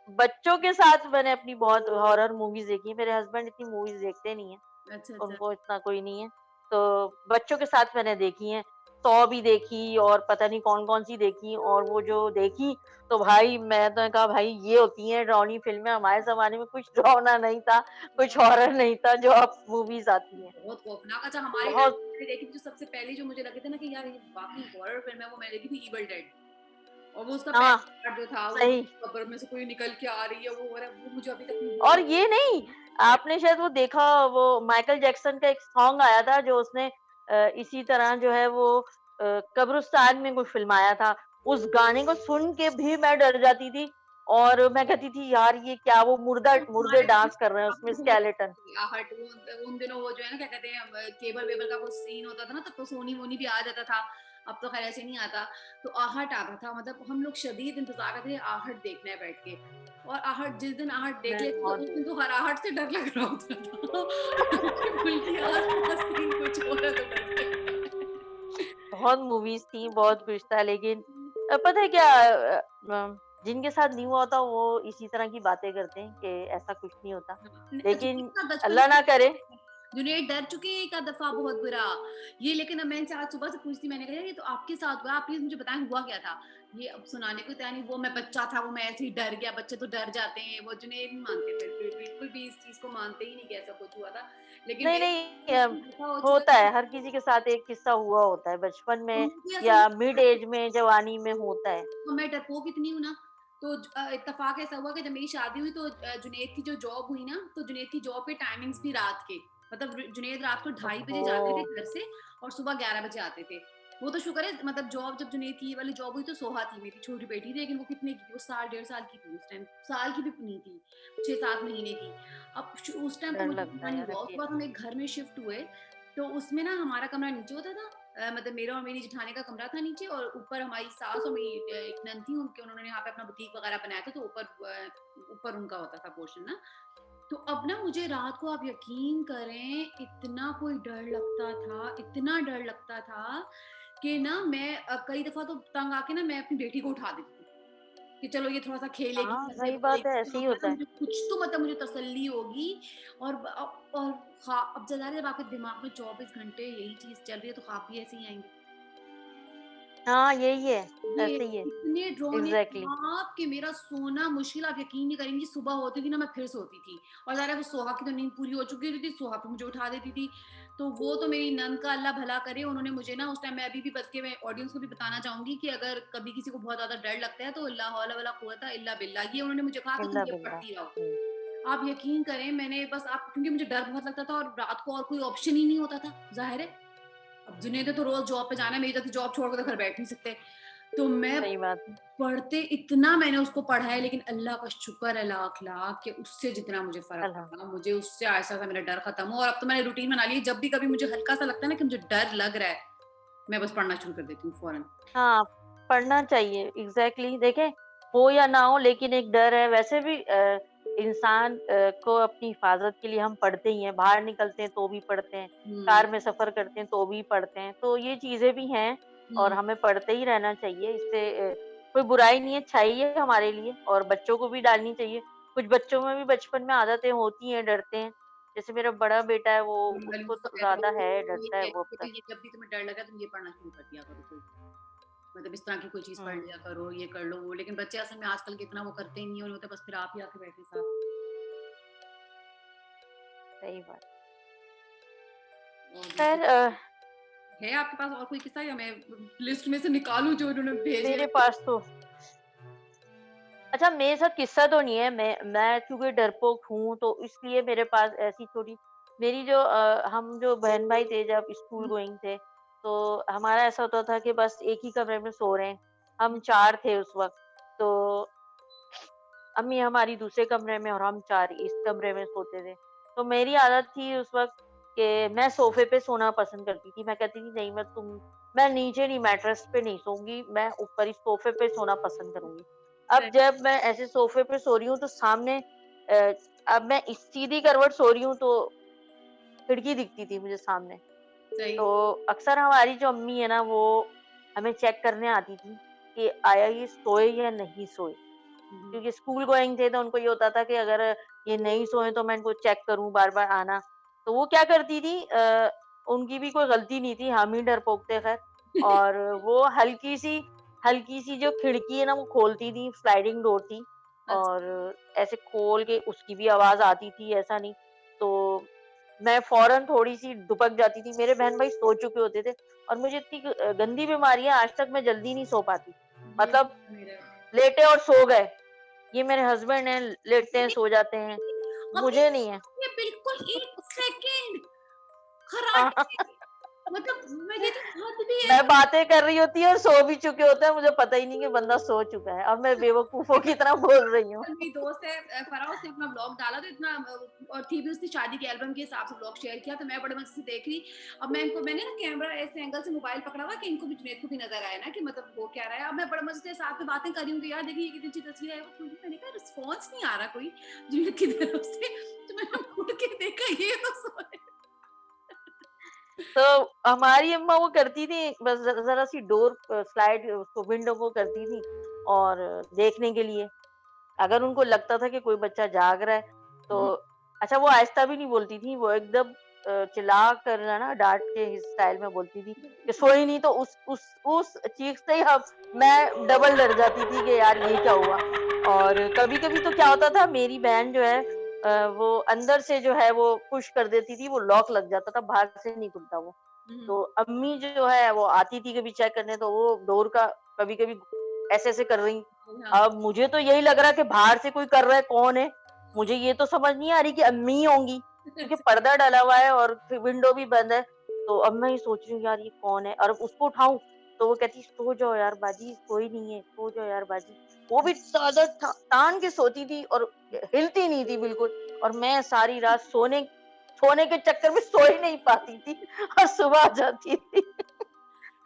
बच्चों के साथ मैंने अपनी बहुत हॉरर मूवीज़ देखी है। मेरे हस्बैंड इतनी मूवीज़ देखते नहीं हैं। अच्छा, अच्छा। उनको इतना कोई नहीं है। तो बच्चों के साथ मैंने देखी हैं, 100 भी देखी और पता नहीं कौन-कौन सी देखी और वो जो देखी तो भाई मैं तो कहा भाई ये होती हैं डरावनी फ़िल्में, हमारे ज़माने में कुछ डरावना नहीं था, कुछ हॉरर नहीं था जो अब मूवीज़ आती हैं। बहुत खौफनाक। अच्छा हमारे टाइम बहुत पे मैंने देखी थी जो सबसे पहली जो मुझे लगी थी ना कि यार ये वाक़ई हॉरर फ़िल्म है, वो मैंने देखी थी इविल डेड। और वो उसका हाँ, पहला पार्ट जो था वो सही कब्र में से कोई निकल के आ रही है, वो हो रहा है, वो मुझे अभी तक नहीं और भूला। ये नहीं, आपने शायद वो देखा वो माइकल जैक्सन का एक सॉन्ग आया था जो उसने इसी तरह जो है वो कब्रिस्तान में कुछ फ़िल्माया था। उस गाने को सुन के भी मैं डर जाती थी और मैं कहती थी यार ये क्या वो तो मुर्दे हमारे टाइम डांस कर रहे हैं उसमें आपने वो स्केलेटन। देखी आहट वो उन दिनों वो जो है ना क्या कहते हैं केबल-वेबल का कुछ सीन होता था ना तब तो सोनी-वोनी भी आ जाता था। अब तो खैर ऐसे नहीं आता। तो आहट आता था मतलब हम लोग शदीद इंतज़ार करते थे आहट देखना है बैठ के। और आहट जिस दिन आहट देख मैं लेते तो बहुत उस दिन तो हर आहट से डर लग रहा होता था। बल्कि आस-पास सीन कुछ और है तो डर लगता है। बहुत मूवीज़ थी, बहुत कुछ था लेकिन पता है क्या जिनके साथ नहीं हुआ होता वो इसी तरह की बातें करते हैं कि ऐसा कुछ नहीं होता। जुनैद लेकिन का बचपन अल्लाह ना करे जुनैद डर चुके हैं एक आध दफ़ा बहुत बुरा। ये लेकिन अब मैं इनसे आज सुबह से पूछती मैंने कहा यार ये तो आपके साथ हुआ, आप प्लीज़ मुझे बताएँ हुआ क्या था? ये अब सुनाने को तैयार नहीं, वो मैं बच्चा था, वो मैं ऐसे ही डर गया, बच्चे तो डर जाते हैं, वो जुनैद नहीं मानते फिर बिल्कुल भी इस चीज़ को मानते ही नहीं कि ऐसा कुछ हुआ था। लेकिन नहीं, मेरे नहीं दफ़ा हो चुका होता है है, हर किसी के साथ एक किस्सा हुआ होता है बचपन तो में मुझे ऐसा या मिड हुआ एज में, जवानी में होता है। तो मैं डरपोक इतनी हूँ ना, तो इत्तेफ़ाक ऐसा हुआ कि जब मेरी शादी हुई तो जुनैद की जो जॉब हुई ना, तो जुनैद की जॉब के टाइमिंग्स भी रात के। मतलब जुनैद रात को ढाई ओहो! बजे जाते थे घर से और सुबह 11 बजे आते थे। वो तो शुक्र है मतलब जॉब जब जुनैद की ये वाली जॉब हुई तो सोहा थी मेरी छोटी बेटी थी, लेकिन वो कितने की थी? वो साल डेढ़ साल की थी उस टाइम, साल की भी नहीं थी, 6-7 महीने की। अब उस टाइम तो डर मुझे लगता पता है नहीं यार हुआ, उसके बाद अकेले। हम एक घर में शिफ्ट हुए, तो उसमें ना हमारा कमरा नीचे होता था मतलब मेरा और मेरी जेठानी का कमरा था नीचे और ऊपर हमारी सास और मेरी एक नंद थी उनके उन्होंने यहाँ पे अपना बुटीक वगैरह बनाया था तो ऊपर उनका होता था पोर्शन ना। तो अब ना मुझे रात को आप यकीन करें इतना कोई डर लगता था, इतना डर लगता था कि ना मैं कई दफा तो तंग आके ना मैं अपनी बेटी को उठा देती थी कि चलो ये थोड़ा सा खेलेगी, हाँ, ऐसे सही बात है, करेगी, ऐसे ही तो होता है। मुझे कुछ तो मतलब मुझे तसल्ली होगी। और हाँ, अब ज़ाहिर है जब आपके दिमाग में 24 घंटे यही चीज़ चल रही है तो ख्वाब भी ऐसे ही आएँगे। हाँ, यही है, ये ऐसे ही है। इतने डरावने एग्ज़ैक्टली। ख्वाब कि मेरा सोना मुश्किल, आप यकीन नहीं करेंगी, सुबह होती थी ना मैं फिर सोती थी। और ज़ाहिर है वो सोहा की तो नींद पूरी हो चुकी होती थी, सोहा पे मुझे उठा देती थी। तो वो तो मेरी नंद का अल्लाह भला करे, उन्होंने मुझे ना उस टाइम, मैं अभी भी बल्कि मैं ऑडियंस को भी बताना चाहूँगी कि अगर कभी किसी को बहुत ज़्यादा डर लगता है तो ला हौला वला कुव्वता इल्ला बिल्लाह, ये उन्होंने मुझे कहा कि तुम इल्ला ये बिल्लाह। पढ़ती रहो। हुँ, आप यकीन करें, मैंने बस आप, क्योंकि मुझे डर बहुत लगता था और रात को और कोई ऑप्शन ही नहीं होता था, ज़ाहिर है। अब जुनैद ने तो रोज़ जॉब पे जाना है, मेरी जैसी जॉब छोड़ के तो घर बैठ नहीं सकते। तो मैं सही बात है। पढ़ते इतना मैंने उसको पढ़ा है, लेकिन अल्लाह का शुक्र है लाख-लाख कि उससे जितना मुझे फ़र्क अल्हम पड़ा, मुझे उससे आहिस्ता-आहिस्ता मेरा डर खत्म हुआ। और अब तो मैंने रूटीन बना ली है, जब भी कभी मुझे हल्का-सा लगता है ना कि मुझे डर लग रहा है, मैं बस पढ़ना शुरू कर देती हूँ फ़ौरन। हाँ, पढ़ना चाहिए एग्ज़ैक्टली देखें, हो या ना हो लेकिन एक डर है वैसे भी इंसान को अपनी हिफ़ाज़त के लिए हम पढ़ते ही हैं, बाहर निकलते हैं तो भी पढ़ते हैं, हुँ, कार में सफ़र करते हैं तो भी पढ़ते हैं, तो ये चीज़ें भी हैं और हुँ, हमें पढ़ते ही रहना चाहिए, इससे कोई बुराई नहीं है, अच्छाई है हमारे लिए और बच्चों को भी डालनी चाहिए। कुछ बच्चों में भी बचपन में आदतें होती हैं, डरते हैं, जैसे मेरा बड़ा बेटा है वो मैं उसको तो उसको कहती ज़्यादा हूँ, है, वो ये डरता है वो अब कहती है तक। कि ये जब भी तुम्हें डर लगा तुम ये पढ़ना शुरू कर दिया करो कोई, मतलब इस तरह की कोई चीज़ पढ़ हुँ, लिया करो, ये कर लो वो, लेकिन बच्चे असल में आजकल के इतना वो करते ही नहीं है, उन्हें होता है बस फिर आप ही आके बैठे साथ। सही बात। और ख़ैर दूसरी है आपके पास और कोई किस्सा, या मैं लिस्ट में से निकालूँ जो उन्होंने भेजे मेरे हैं? पास तो अच्छा मेरे साथ किस्सा तो नहीं है, मैं चूँकि डरपोक हूँ तो इसलिए मेरे पास ऐसी छोटी मेरी जो हम जो बहन-भाई थे जब स्कूल हुँ, गोइंग थे, तो हमारा ऐसा होता था कि बस एक ही कमरे में सो रहे हैं। हम हुँ, 4 थे उस वक़्त, तो अम्मी हमारी दूसरे कमरे में और हम 4 इस कमरे में सोते थे। तो मेरी आदत थी उस वक़्त कि मैं सोफ़े पे सोना पसंद करती थी। मैं कहती थी नहीं मैं नीचे नहीं मैट्रेस पे नहीं सोऊँगी, मैं ऊपर ही सोफ़े पे सोना पसंद करूँगी। अब सही, जब मैं ऐसे सोफ़े पे सो रही हूँ तो सामने अ, अब मैं इस सीधी करवट सो रही हूँ तो खिड़की दिखती थी मुझे सामने। सही। तो अक्सर हमारी जो अम्मी है ना वो हमें चेक करने आती थी कि आया ये सोए या नहीं सोए। हुँ, क्योंकि स्कूल गोइंग थे तो उनको ये होता था कि अगर ये नहीं सोए तो मैं इनको चेक करूँ बार-बार आना। तो वो क्या करती थी उनकी भी कोई गलती नहीं थी, हम ही डरपोक थे ख़ैर और वो हल्की-सी जो खिड़की है ना वो खोलती थी, स्लाइडिंग डोर थी अच्छा, और ऐसे खोल के उसकी भी आवाज़ आती थी, ऐसा नहीं। तो मैं फ़ौरन थोड़ी-सी दुबक जाती थी, मेरे बहन-भाई सो चुके होते थे और मुझे इतनी गंदी बीमारी है आज तक मैं जल्दी नहीं सो पाती। ये मतलब तो मेरा लेटे और सो गए। ये मेरे हस्बैंड हैं, लेटते हैं, सो जाते हैं, अभी मुझे नहीं है। ये बिल्कुल 1 सेकंड हाँ, खर्राटे से, मतलब मैं कहती हूँ हद भी है। मैं बातें कर रही होती हूँ और सो भी चुके होते हैं, मुझे पता ही नहीं कि बंदा सो चुका है। अब मैं बेवकूफ़ों की तरह बोल रही हूँ। कल मेरी दोस्त है फराह, उसने अपना ब्लॉग डाला तो इतना और थी भी उसने शादी के एल्बम के हिसाब से ब्लॉग शेयर किया, तो मैं बड़े मजे से देख रही। अब मैंने ना कैमरा ऐसे एंगल से मोबाइल पकड़ा हुआ कि इनको भी, जुनैद को भी नजर आया ना कि मतलब वो क्या रहा है। अब मैं बड़े मजे से साथ में बातें कर रही हूँ कि यार देखिए ये कितनी अच्छी तस्वीर है, वो थोड़ी, मैंने कहा रिस्पॉन्स नहीं आ रहा कोई जुनैद की तरफ से, तो मैंने मुड़ के देखा ये तो सोए। तो हमारी अम्मा वो करती थी बस ज़रा-सी डोर स्लाइड उसको विंडो को करती थी और देखने के लिए। अगर उनको लगता था कि कोई बच्चा जाग रहा है, तो हम्म, अच्छा वो आहिस्ता भी नहीं बोलती थी, वो एकदम चिल्ला कर है ना डाँट के इस स्टाइल में बोलती थी कि सोई नहीं तो उस चीख से ही हम मैं डबल डर जाती थी कि यार ये क्या हुआ? और कभी-कभी तो क्या होता था मेरी बहन जो है वो अंदर से जो है वो पुश कर देती थी, वो लॉक लग जाता था, बाहर से नहीं खुलता वो। हम्म, तो अम्मी जो है वो आती थी कभी चेक करने तो वो डोर का कभी-कभी ऐसे-ऐसे कर रही। हाँ, अब मुझे तो यही लग रहा है कि बाहर से कोई कर रहा है, कौन है? मुझे ये तो समझ नहीं आ रही कि अम्मी ही होंगी, क्योंकि पर्दा डला हुआ है और फिर विंडो भी बंद है। तो अब मैं ये सोच रही हूँ यार ये कौन है? और उसको उठाऊँ तो वो कहती सो जाओ यार बाजी, कोई नहीं है, सो जाओ यार बाजी। वो भी चादर तान के सोती थी और हिलती नहीं थी बिल्कुल और मैं सारी रात सोने सोने के चक्कर में सो ही नहीं पाती थी और सुबह आ जाती थी।